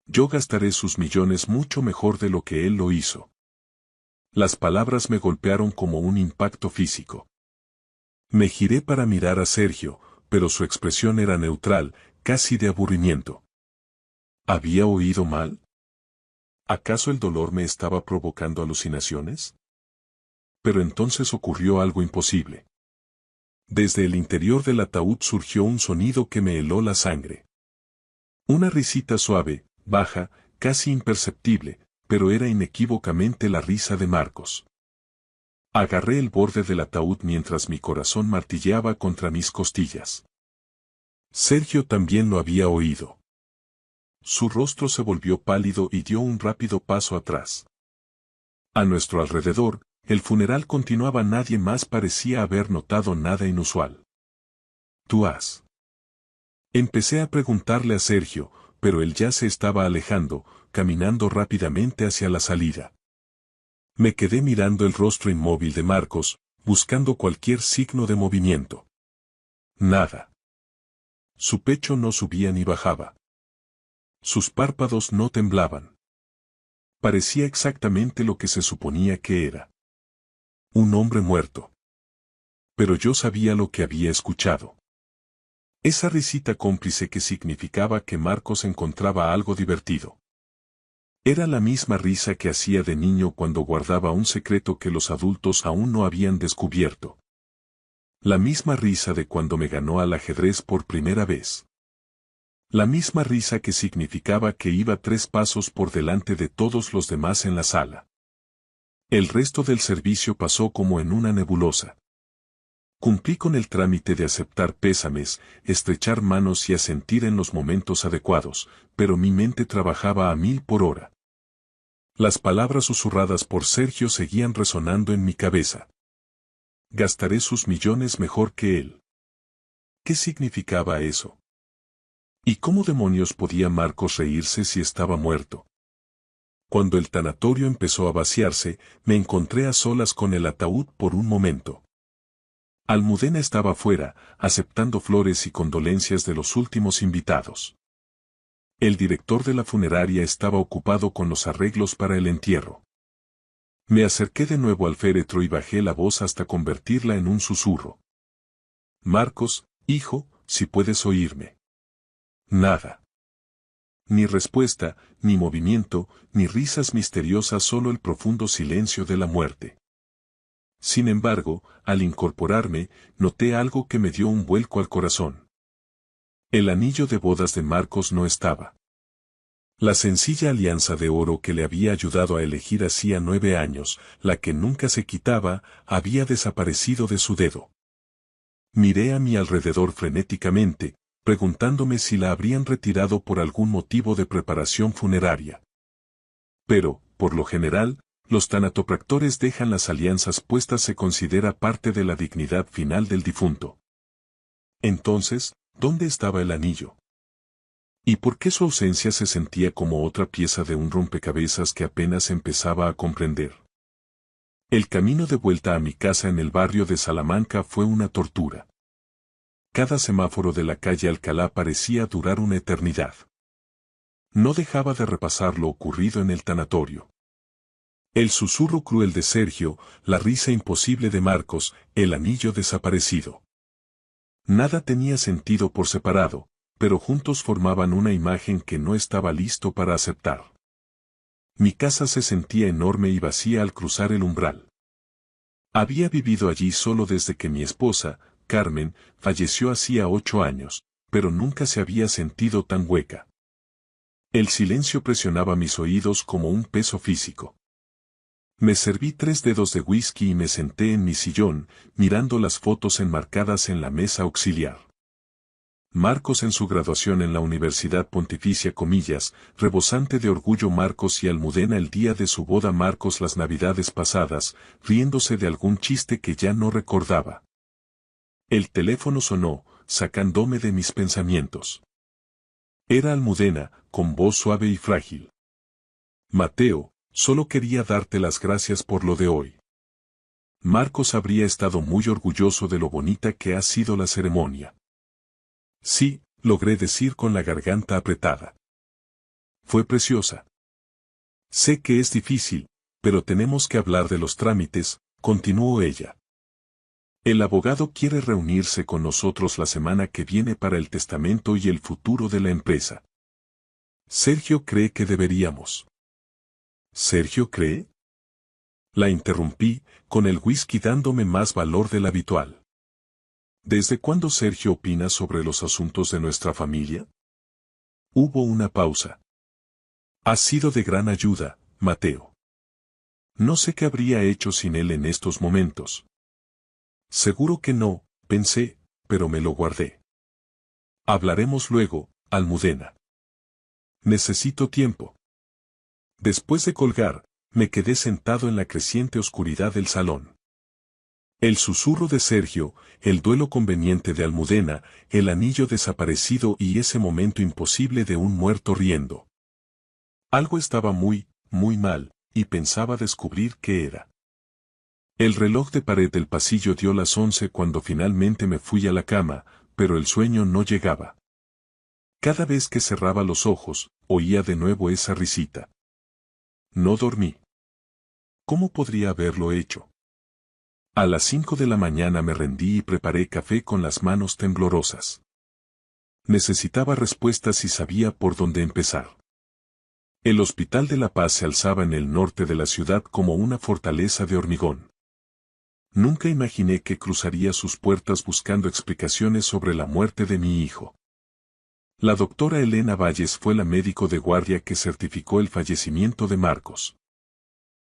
Yo gastaré sus millones mucho mejor de lo que él lo hizo. Las palabras me golpearon como un impacto físico. Me giré para mirar a Sergio, pero su expresión era neutral, casi de aburrimiento. ¿Había oído mal? ¿Acaso el dolor me estaba provocando alucinaciones? Pero entonces ocurrió algo imposible. Desde el interior del ataúd surgió un sonido que me heló la sangre. Una risita suave, baja, casi imperceptible, pero era inequívocamente la risa de Marcos. Agarré el borde del ataúd mientras mi corazón martilleaba contra mis costillas. Sergio también lo había oído. Su rostro se volvió pálido y dio un rápido paso atrás. A nuestro alrededor, el funeral continuaba. Nadie más parecía haber notado nada inusual. ¿Tú has? Empecé a preguntarle a Sergio, pero él ya se estaba alejando, caminando rápidamente hacia la salida. Me quedé mirando el rostro inmóvil de Marcos, buscando cualquier signo de movimiento. Nada. Su pecho no subía ni bajaba. Sus párpados no temblaban. Parecía exactamente lo que se suponía que era. Un hombre muerto. Pero yo sabía lo que había escuchado. Esa risita cómplice que significaba que Marcos encontraba algo divertido. Era la misma risa que hacía de niño cuando guardaba un secreto que los adultos aún no habían descubierto. La misma risa de cuando me ganó al ajedrez por primera vez. La misma risa que significaba que iba 3 pasos por delante de todos los demás en la sala. El resto del servicio pasó como en una nebulosa. Cumplí con el trámite de aceptar pésames, estrechar manos y asentir en los momentos adecuados, pero mi mente trabajaba a 1000 por hora. Las palabras susurradas por Sergio seguían resonando en mi cabeza. Gastaré sus millones mejor que él. ¿Qué significaba eso? ¿Y cómo demonios podía Marcos reírse si estaba muerto? Cuando el tanatorio empezó a vaciarse, me encontré a solas con el ataúd por un momento. Almudena estaba fuera, aceptando flores y condolencias de los últimos invitados. El director de la funeraria estaba ocupado con los arreglos para el entierro. Me acerqué de nuevo al féretro y bajé la voz hasta convertirla en un susurro. Marcos, hijo, si puedes oírme. Nada. Ni respuesta, ni movimiento, ni risas misteriosas, solo el profundo silencio de la muerte. Sin embargo, al incorporarme, noté algo que me dio un vuelco al corazón. El anillo de bodas de Marcos no estaba. La sencilla alianza de oro que le había ayudado a elegir hacía 9 años, la que nunca se quitaba, había desaparecido de su dedo. Miré a mi alrededor frenéticamente, preguntándome si la habrían retirado por algún motivo de preparación funeraria. Pero, por lo general, los tanatopractores dejan las alianzas puestas, se considera parte de la dignidad final del difunto. Entonces, ¿dónde estaba el anillo? ¿Y por qué su ausencia se sentía como otra pieza de un rompecabezas que apenas empezaba a comprender? El camino de vuelta a mi casa en el barrio de Salamanca fue una tortura. Cada semáforo de la calle Alcalá parecía durar una eternidad. No dejaba de repasar lo ocurrido en el tanatorio. El susurro cruel de Sergio, la risa imposible de Marcos, el anillo desaparecido. Nada tenía sentido por separado, pero juntos formaban una imagen que no estaba listo para aceptar. Mi casa se sentía enorme y vacía al cruzar el umbral. Había vivido allí solo desde que mi esposa, Carmen, falleció hacía 8 años, pero nunca se había sentido tan hueca. El silencio presionaba mis oídos como un peso físico. Me serví 3 dedos de whisky y me senté en mi sillón, mirando las fotos enmarcadas en la mesa auxiliar. Marcos en su graduación en la Universidad Pontificia comillas, rebosante de orgullo Marcos y Almudena el día de su boda Marcos las navidades pasadas, riéndose de algún chiste que ya no recordaba. El teléfono sonó, sacándome de mis pensamientos. Era Almudena, con voz suave y frágil. Mateo, solo quería darte las gracias por lo de hoy. Marcos habría estado muy orgulloso de lo bonita que ha sido la ceremonia. Sí, logré decir con la garganta apretada. Fue preciosa. Sé que es difícil, pero tenemos que hablar de los trámites, continuó ella. El abogado quiere reunirse con nosotros la semana que viene para el testamento y el futuro de la empresa. Sergio cree que deberíamos. ¿Sergio cree? La interrumpí, con el whisky dándome más valor del habitual. ¿Desde cuándo Sergio opina sobre los asuntos de nuestra familia? Hubo una pausa. Ha sido de gran ayuda, Mateo. No sé qué habría hecho sin él en estos momentos. Seguro que no, pensé, pero me lo guardé. Hablaremos luego, Almudena. Necesito tiempo. Después de colgar, me quedé sentado en la creciente oscuridad del salón. El susurro de Sergio, el duelo conveniente de Almudena, el anillo desaparecido y ese momento imposible de un muerto riendo. Algo estaba muy, muy mal, y pensaba descubrir qué era. El reloj de pared del pasillo dio las 11 cuando finalmente me fui a la cama, pero el sueño no llegaba. Cada vez que cerraba los ojos, oía de nuevo esa risita. No dormí. ¿Cómo podría haberlo hecho? A las 5 de la mañana me rendí y preparé café con las manos temblorosas. Necesitaba respuestas y sabía por dónde empezar. El Hospital de la Paz se alzaba en el norte de la ciudad como una fortaleza de hormigón. Nunca imaginé que cruzaría sus puertas buscando explicaciones sobre la muerte de mi hijo. La doctora Elena Valles fue la médico de guardia que certificó el fallecimiento de Marcos.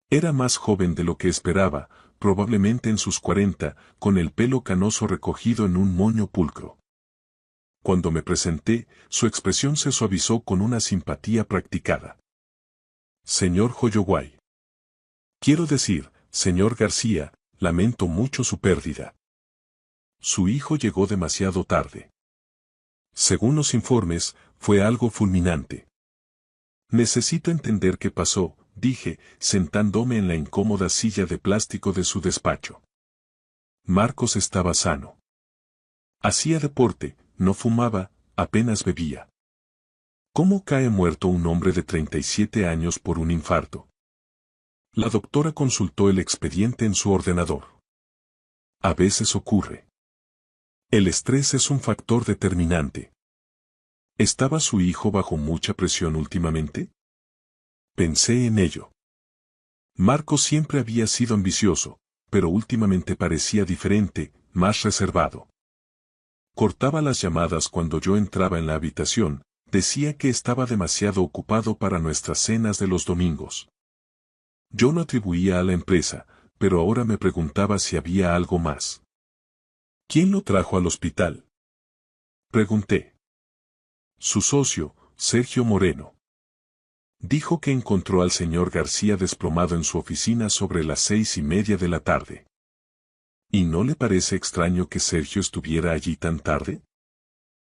Era más joven de lo que esperaba, probablemente en sus 40, con el pelo canoso recogido en un moño pulcro. Cuando me presenté, su expresión se suavizó con una simpatía practicada. señor Holloway. Quiero decir, señor García, lamento mucho su pérdida. Su hijo llegó demasiado tarde. Según los informes, fue algo fulminante. Necesito entender qué pasó, dije, sentándome en la incómoda silla de plástico de su despacho. Marcos estaba sano. Hacía deporte, no fumaba, apenas bebía. ¿Cómo cae muerto un hombre de 37 años por un infarto? La doctora consultó el expediente en su ordenador. A veces ocurre. El estrés es un factor determinante. ¿Estaba su hijo bajo mucha presión últimamente? Pensé en ello. Marcos siempre había sido ambicioso, pero últimamente parecía diferente, más reservado. Cortaba las llamadas cuando yo entraba en la habitación, decía que estaba demasiado ocupado para nuestras cenas de los domingos. Yo no atribuía a la empresa, pero ahora me preguntaba si había algo más. ¿Quién lo trajo al hospital? Pregunté. Su socio, Sergio Moreno. Dijo que encontró al señor García desplomado en su oficina sobre las 6:30 de la tarde. ¿Y no le parece extraño que Sergio estuviera allí tan tarde?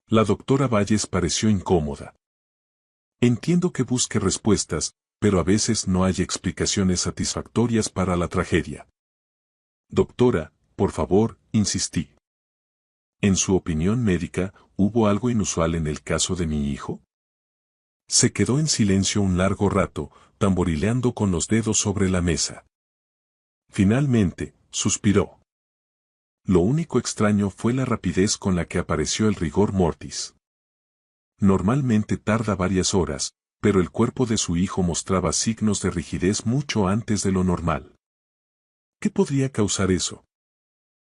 La doctora Valles pareció incómoda. Entiendo que busque respuestas, pero a veces no hay explicaciones satisfactorias para la tragedia. Doctora, por favor, insistí. En su opinión médica, ¿hubo algo inusual en el caso de mi hijo? Se quedó en silencio un largo rato, tamborileando con los dedos sobre la mesa. Finalmente, suspiró. Lo único extraño fue la rapidez con la que apareció el rigor mortis. Normalmente tarda varias horas, pero el cuerpo de su hijo mostraba signos de rigidez mucho antes de lo normal. ¿Qué podría causar eso?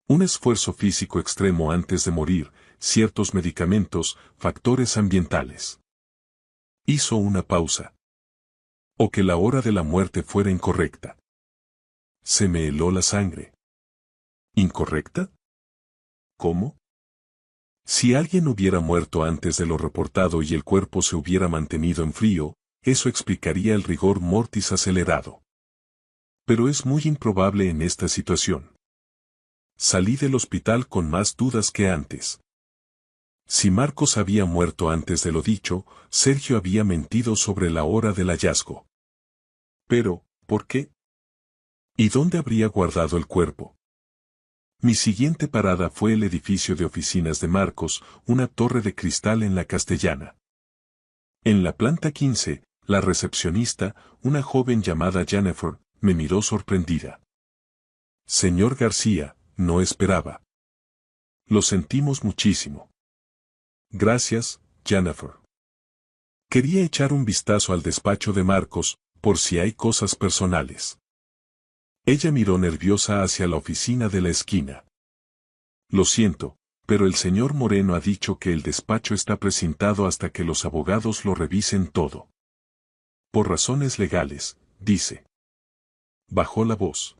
Un esfuerzo físico extremo antes de morir, ciertos medicamentos, factores ambientales. Hizo una pausa. O que la hora de la muerte fuera incorrecta. Se me heló la sangre. ¿Incorrecta? ¿Cómo? Si alguien hubiera muerto antes de lo reportado y el cuerpo se hubiera mantenido en frío, eso explicaría el rigor mortis acelerado. Pero es muy improbable en esta situación. Salí del hospital con más dudas que antes. Si Marcos había muerto antes de lo dicho, Sergio había mentido sobre la hora del hallazgo. Pero, ¿por qué? ¿Y dónde habría guardado el cuerpo? Mi siguiente parada fue el edificio de oficinas de Marcos, una torre de cristal en la Castellana. En la planta 15, la recepcionista, una joven llamada Jennifer, me miró sorprendida. Señor García, no esperaba. Lo sentimos muchísimo. Gracias, Jennifer. Quería echar un vistazo al despacho de Marcos, por si hay cosas personales. Ella miró nerviosa hacia la oficina de la esquina. Lo siento, pero el señor Moreno ha dicho que el despacho está precintado hasta que los abogados lo revisen todo. Por razones legales, dice. Bajó la voz.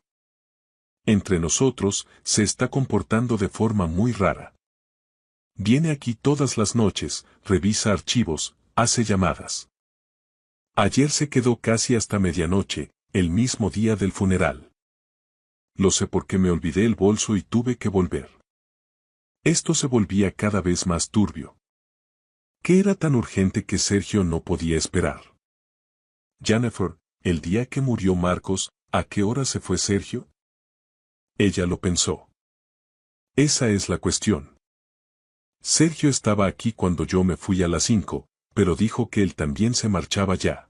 Entre nosotros, se está comportando de forma muy rara. Viene aquí todas las noches, revisa archivos, hace llamadas. Ayer se quedó casi hasta medianoche, el mismo día del funeral. Lo sé porque me olvidé el bolso y tuve que volver. Esto se volvía cada vez más turbio. ¿Qué era tan urgente que Sergio no podía esperar? Jennifer, el día que murió Marcos, ¿a qué hora se fue Sergio? Ella lo pensó. Esa es la cuestión. Sergio estaba aquí cuando yo me fui a las 5, pero dijo que él también se marchaba ya.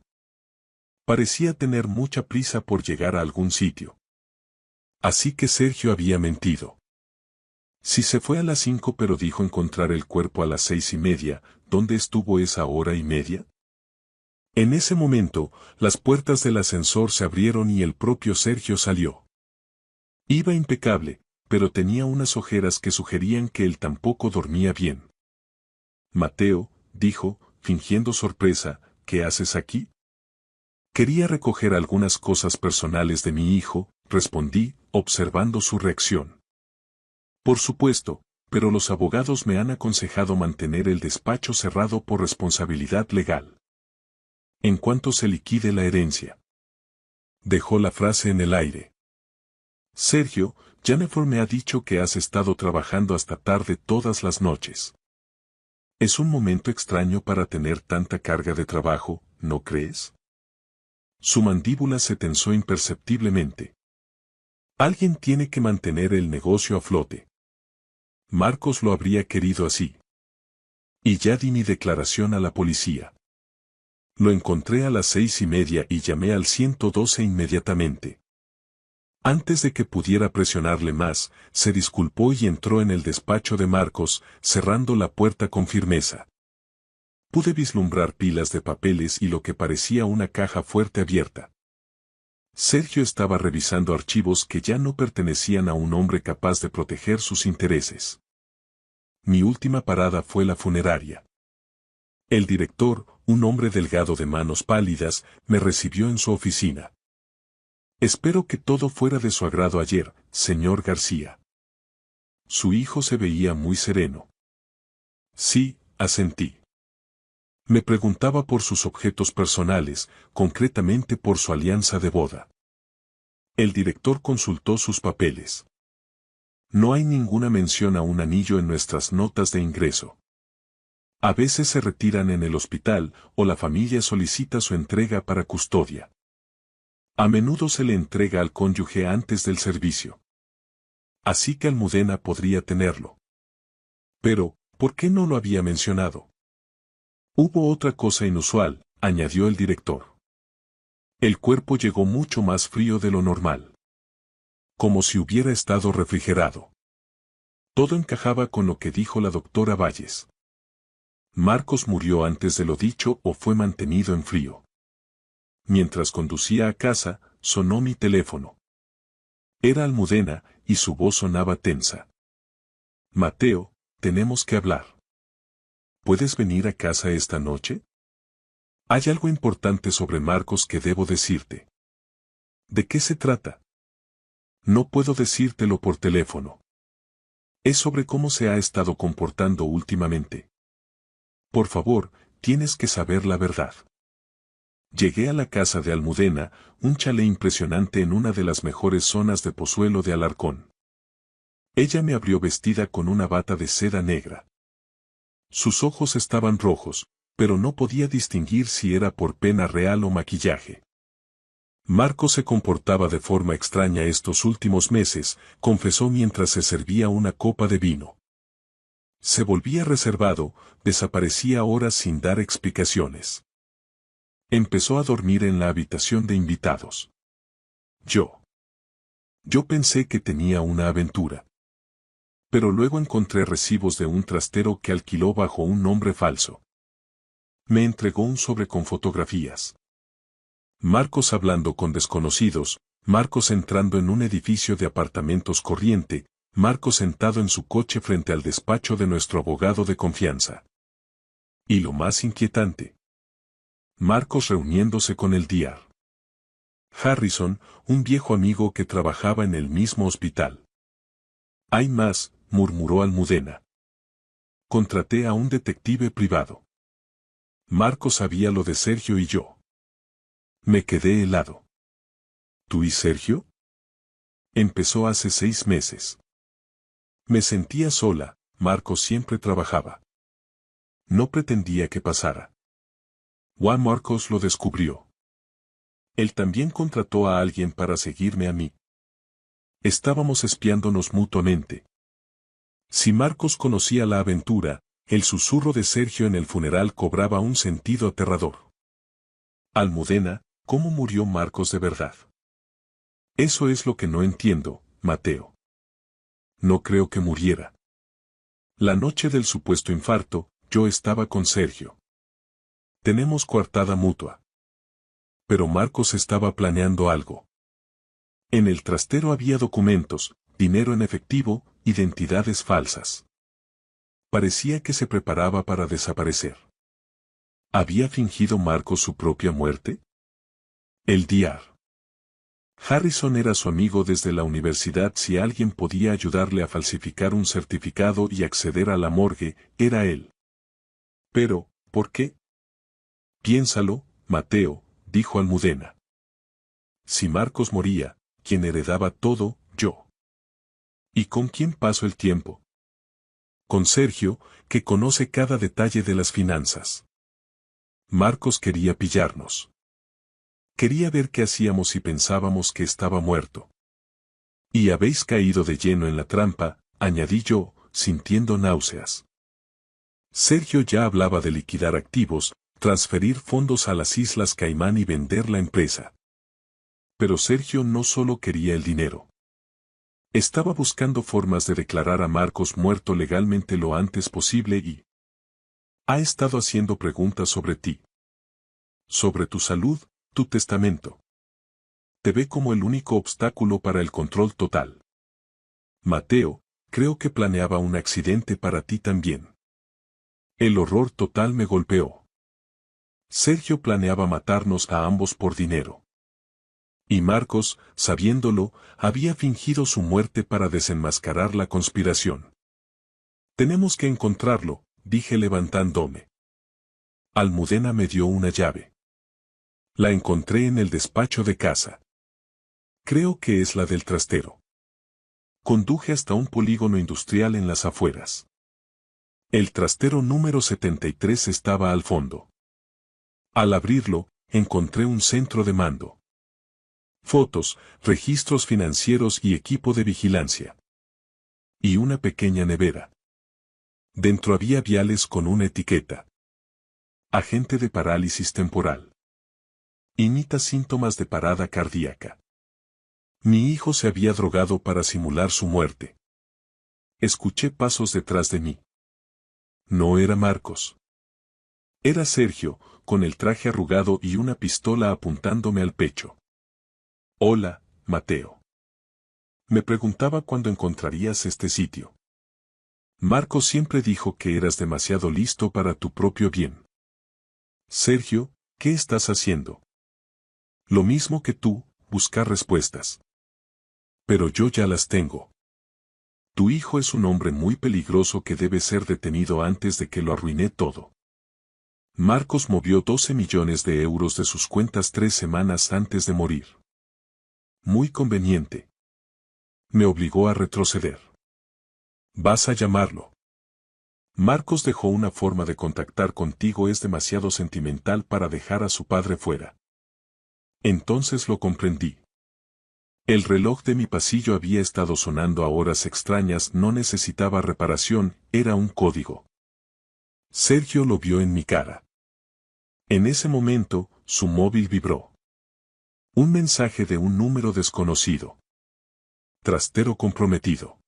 Parecía tener mucha prisa por llegar a algún sitio. Así que Sergio había mentido. Si se fue a las 5 pero dijo encontrar el cuerpo a las 6:30, ¿dónde estuvo esa hora y media? En ese momento, las puertas del ascensor se abrieron y el propio Sergio salió. Iba impecable, pero tenía unas ojeras que sugerían que él tampoco dormía bien. Mateo, dijo, fingiendo sorpresa, ¿qué haces aquí? Quería recoger algunas cosas personales de mi hijo, respondí, observando su reacción. Por supuesto, pero los abogados me han aconsejado mantener el despacho cerrado por responsabilidad legal. En cuanto se liquide la herencia. Dejó la frase en el aire. Sergio, Jennifer me ha dicho que has estado trabajando hasta tarde todas las noches. Es un momento extraño para tener tanta carga de trabajo, ¿no crees? Su mandíbula se tensó imperceptiblemente. Alguien tiene que mantener el negocio a flote. Marcos lo habría querido así. Y ya di mi declaración a la policía. Lo encontré a las 6:30 y llamé al 112 inmediatamente. Antes de que pudiera presionarle más, se disculpó y entró en el despacho de Marcos, cerrando la puerta con firmeza. Pude vislumbrar pilas de papeles y lo que parecía una caja fuerte abierta. Sergio estaba revisando archivos que ya no pertenecían a un hombre capaz de proteger sus intereses. Mi última parada fue la funeraria. El director, un hombre delgado de manos pálidas, me recibió en su oficina. Espero que todo fuera de su agrado ayer, señor García. Su hijo se veía muy sereno. Sí, asentí. Me preguntaba por sus objetos personales, concretamente por su alianza de boda. El director consultó sus papeles. No hay ninguna mención a un anillo en nuestras notas de ingreso. A veces se retiran en el hospital o la familia solicita su entrega para custodia. A menudo se le entrega al cónyuge antes del servicio. Así que Almudena podría tenerlo. Pero, ¿por qué no lo había mencionado? Hubo otra cosa inusual, añadió el director. El cuerpo llegó mucho más frío de lo normal. Como si hubiera estado refrigerado. Todo encajaba con lo que dijo la doctora Valles. Marcos murió antes de lo dicho o fue mantenido en frío. Mientras conducía a casa, sonó mi teléfono. Era Almudena, y su voz sonaba tensa. Mateo, tenemos que hablar. ¿Puedes venir a casa esta noche? Hay algo importante sobre Marcos que debo decirte. ¿De qué se trata? No puedo decírtelo por teléfono. Es sobre cómo se ha estado comportando últimamente. Por favor, tienes que saber la verdad. Llegué a la casa de Almudena, un chalet impresionante en una de las mejores zonas de Pozuelo de Alarcón. Ella me abrió vestida con una bata de seda negra. Sus ojos estaban rojos, pero no podía distinguir si era por pena real o maquillaje. Marco se comportaba de forma extraña estos últimos meses, confesó mientras se servía una copa de vino. Se volvía reservado, desaparecía horas sin dar explicaciones. Empezó a dormir en la habitación de invitados. Yo pensé que tenía una aventura. Pero luego encontré recibos de un trastero que alquiló bajo un nombre falso. Me entregó un sobre con fotografías. Marcos hablando con desconocidos, Marcos entrando en un edificio de apartamentos corriente, Marcos sentado en su coche frente al despacho de nuestro abogado de confianza. Y lo más inquietante. Marcos reuniéndose con el Dr. Harrison, un viejo amigo que trabajaba en el mismo hospital. Hay más, murmuró Almudena. Contraté a un detective privado. Marcos sabía lo de Sergio y yo. Me quedé helado. ¿Tú y Sergio? Empezó hace 6 meses. Me sentía sola, Marcos siempre trabajaba. No pretendía que pasara. Juan Marcos lo descubrió. Él también contrató a alguien para seguirme a mí. Estábamos espiándonos mutuamente. Si Marcos conocía la aventura, el susurro de Sergio en el funeral cobraba un sentido aterrador. Almudena, ¿cómo murió Marcos de verdad? Eso es lo que no entiendo, Mateo. No creo que muriera. La noche del supuesto infarto, yo estaba con Sergio. Tenemos coartada mutua. Pero Marcos estaba planeando algo. En el trastero había documentos, dinero en efectivo, identidades falsas. Parecía que se preparaba para desaparecer. ¿Había fingido Marcos su propia muerte? El Dr. Harrison era su amigo desde la universidad. Si alguien podía ayudarle a falsificar un certificado y acceder a la morgue, era él. Pero, ¿por qué? Piénsalo, Mateo, dijo Almudena. Si Marcos moría, ¿quién heredaba todo? Yo. ¿Y con quién paso el tiempo? Con Sergio, que conoce cada detalle de las finanzas. Marcos quería pillarnos. Quería ver qué hacíamos si pensábamos que estaba muerto. Y habéis caído de lleno en la trampa, añadí yo, sintiendo náuseas. Sergio ya hablaba de liquidar activos, transferir fondos a las Islas Caimán y vender la empresa. Pero Sergio no solo quería el dinero. Estaba buscando formas de declarar a Marcos muerto legalmente lo antes posible y ha estado haciendo preguntas sobre ti. Sobre tu salud, tu testamento. Te ve como el único obstáculo para el control total. Mateo, creo que planeaba un accidente para ti también. El horror total me golpeó. Sergio planeaba matarnos a ambos por dinero. Y Marcos, sabiéndolo, había fingido su muerte para desenmascarar la conspiración. Tenemos que encontrarlo, dije levantándome. Almudena me dio una llave. La encontré en el despacho de casa. Creo que es la del trastero. Conduje hasta un polígono industrial en las afueras. El trastero número 73 estaba al fondo. Al abrirlo, encontré un centro de mando. Fotos, registros financieros y equipo de vigilancia. Y una pequeña nevera. Dentro había viales con una etiqueta. Agente de parálisis temporal. Imita síntomas de parada cardíaca. Mi hijo se había drogado para simular su muerte. Escuché pasos detrás de mí. No era Marcos. Era Sergio, con el traje arrugado y una pistola apuntándome al pecho. Hola, Mateo. Me preguntaba cuándo encontrarías este sitio. Marcos siempre dijo que eras demasiado listo para tu propio bien. Sergio, ¿qué estás haciendo? Lo mismo que tú, buscar respuestas. Pero yo ya las tengo. Tu hijo es un hombre muy peligroso que debe ser detenido antes de que lo arruine todo. Marcos movió 12 millones de euros de sus cuentas 3 semanas antes de morir. Muy conveniente. Me obligó a retroceder. Vas a llamarlo. Marcos dejó una forma de contactar contigo es demasiado sentimental para dejar a su padre fuera. Entonces lo comprendí. El reloj de mi pasillo había estado sonando a horas extrañas, no necesitaba reparación, era un código. Sergio lo vio en mi cara. En ese momento, su móvil vibró. Un mensaje de un número desconocido. Trastero comprometido.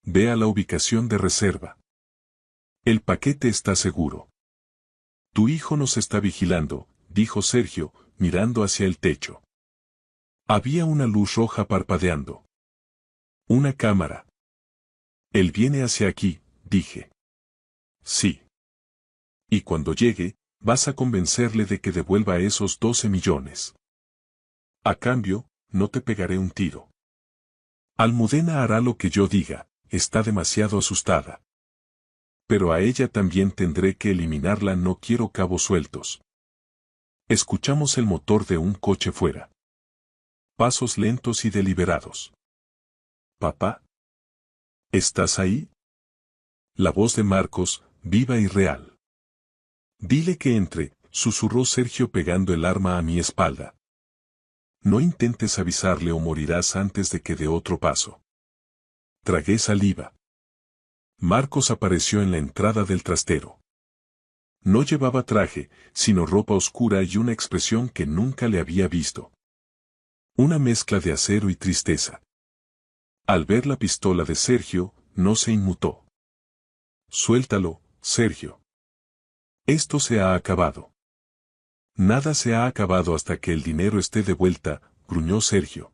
Ve a la ubicación de reserva. El paquete está seguro. Tu hijo nos está vigilando, dijo Sergio, mirando hacia el techo. Había una luz roja parpadeando. Una cámara. Él viene hacia aquí, dije. Sí. Y cuando llegue, vas a convencerle de que devuelva esos 12 millones. A cambio, no te pegaré un tiro. Almudena hará lo que yo diga, está demasiado asustada. Pero a ella también tendré que eliminarla, no quiero cabos sueltos. Escuchamos el motor de un coche fuera. Pasos lentos y deliberados. Papá. ¿Estás ahí? La voz de Marcos, viva y real. Dile que entre, susurró Sergio pegando el arma a mi espalda. No intentes avisarle o morirás antes de que dé otro paso. Tragué saliva. Marcos apareció en la entrada del trastero. No llevaba traje, sino ropa oscura y una expresión que nunca le había visto. Una mezcla de acero y tristeza. Al ver la pistola de Sergio, no se inmutó. Suéltalo, Sergio. Esto se ha acabado. Nada se ha acabado hasta que el dinero esté de vuelta, gruñó Sergio.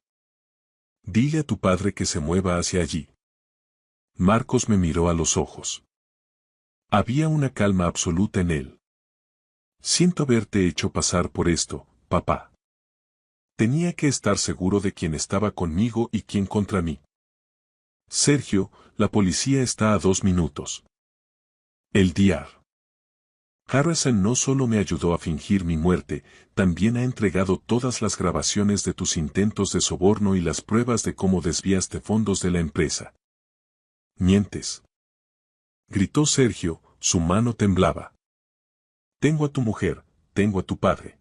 Dile a tu padre que se mueva hacia allí. Marcos me miró a los ojos. Había una calma absoluta en él. Siento haberte hecho pasar por esto, papá. Tenía que estar seguro de quién estaba conmigo y quién contra mí. Sergio, la policía está a 2 minutos. El diar. Harrison no solo me ayudó a fingir mi muerte, también ha entregado todas las grabaciones de tus intentos de soborno y las pruebas de cómo desviaste fondos de la empresa. Mientes. Gritó Sergio, su mano temblaba. Tengo a tu mujer, tengo a tu padre.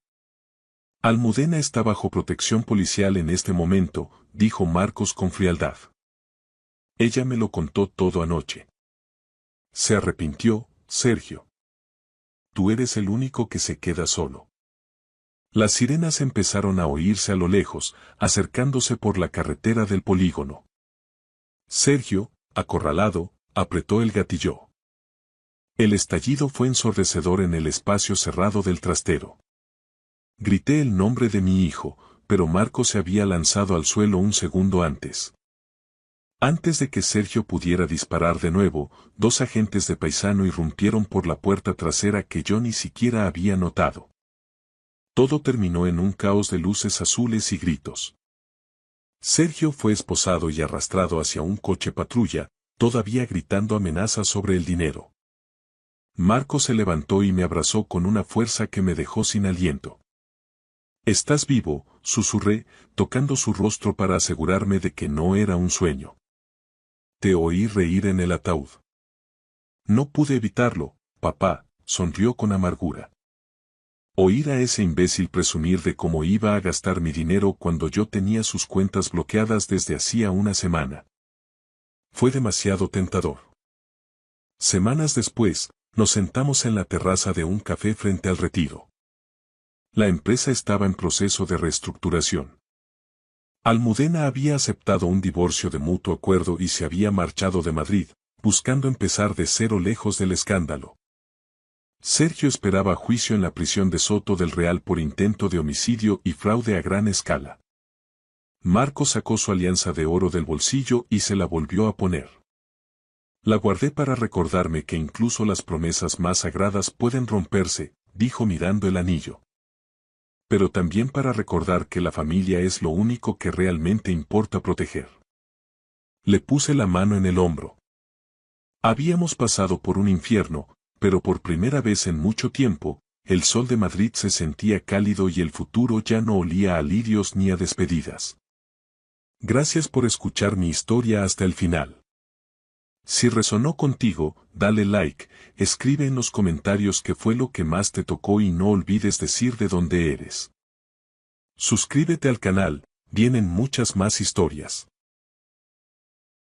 Almudena está bajo protección policial en este momento, dijo Marcos con frialdad. Ella me lo contó todo anoche. Se arrepintió, Sergio. Tú eres el único que se queda solo. Las sirenas empezaron a oírse a lo lejos, acercándose por la carretera del polígono. Sergio, acorralado, apretó el gatillo. El estallido fue ensordecedor en el espacio cerrado del trastero. Grité el nombre de mi hijo, pero Marco se había lanzado al suelo un segundo antes. Antes de que Sergio pudiera disparar de nuevo, dos agentes de paisano irrumpieron por la puerta trasera que yo ni siquiera había notado. Todo terminó en un caos de luces azules y gritos. Sergio fue esposado y arrastrado hacia un coche patrulla, todavía gritando amenazas sobre el dinero. Marco se levantó y me abrazó con una fuerza que me dejó sin aliento. «Estás vivo», susurré, tocando su rostro para asegurarme de que no era un sueño. Te oí reír en el ataúd. No pude evitarlo, papá, sonrió con amargura. Oír a ese imbécil presumir de cómo iba a gastar mi dinero cuando yo tenía sus cuentas bloqueadas desde hacía una semana. Fue demasiado tentador. Semanas después, nos sentamos en la terraza de un café frente al Retiro. La empresa estaba en proceso de reestructuración. Almudena había aceptado un divorcio de mutuo acuerdo y se había marchado de Madrid, buscando empezar de cero lejos del escándalo. Sergio esperaba juicio en la prisión de Soto del Real por intento de homicidio y fraude a gran escala. Marco sacó su alianza de oro del bolsillo y se la volvió a poner. La guardé para recordarme que incluso las promesas más sagradas pueden romperse, dijo mirando el anillo. Pero también para recordar que la familia es lo único que realmente importa proteger. Le puse la mano en el hombro. Habíamos pasado por un infierno, pero por primera vez en mucho tiempo, el sol de Madrid se sentía cálido y el futuro ya no olía a lirios ni a despedidas. Gracias por escuchar mi historia hasta el final. Si resonó contigo, dale like, escribe en los comentarios qué fue lo que más te tocó y no olvides decir de dónde eres. Suscríbete al canal, vienen muchas más historias.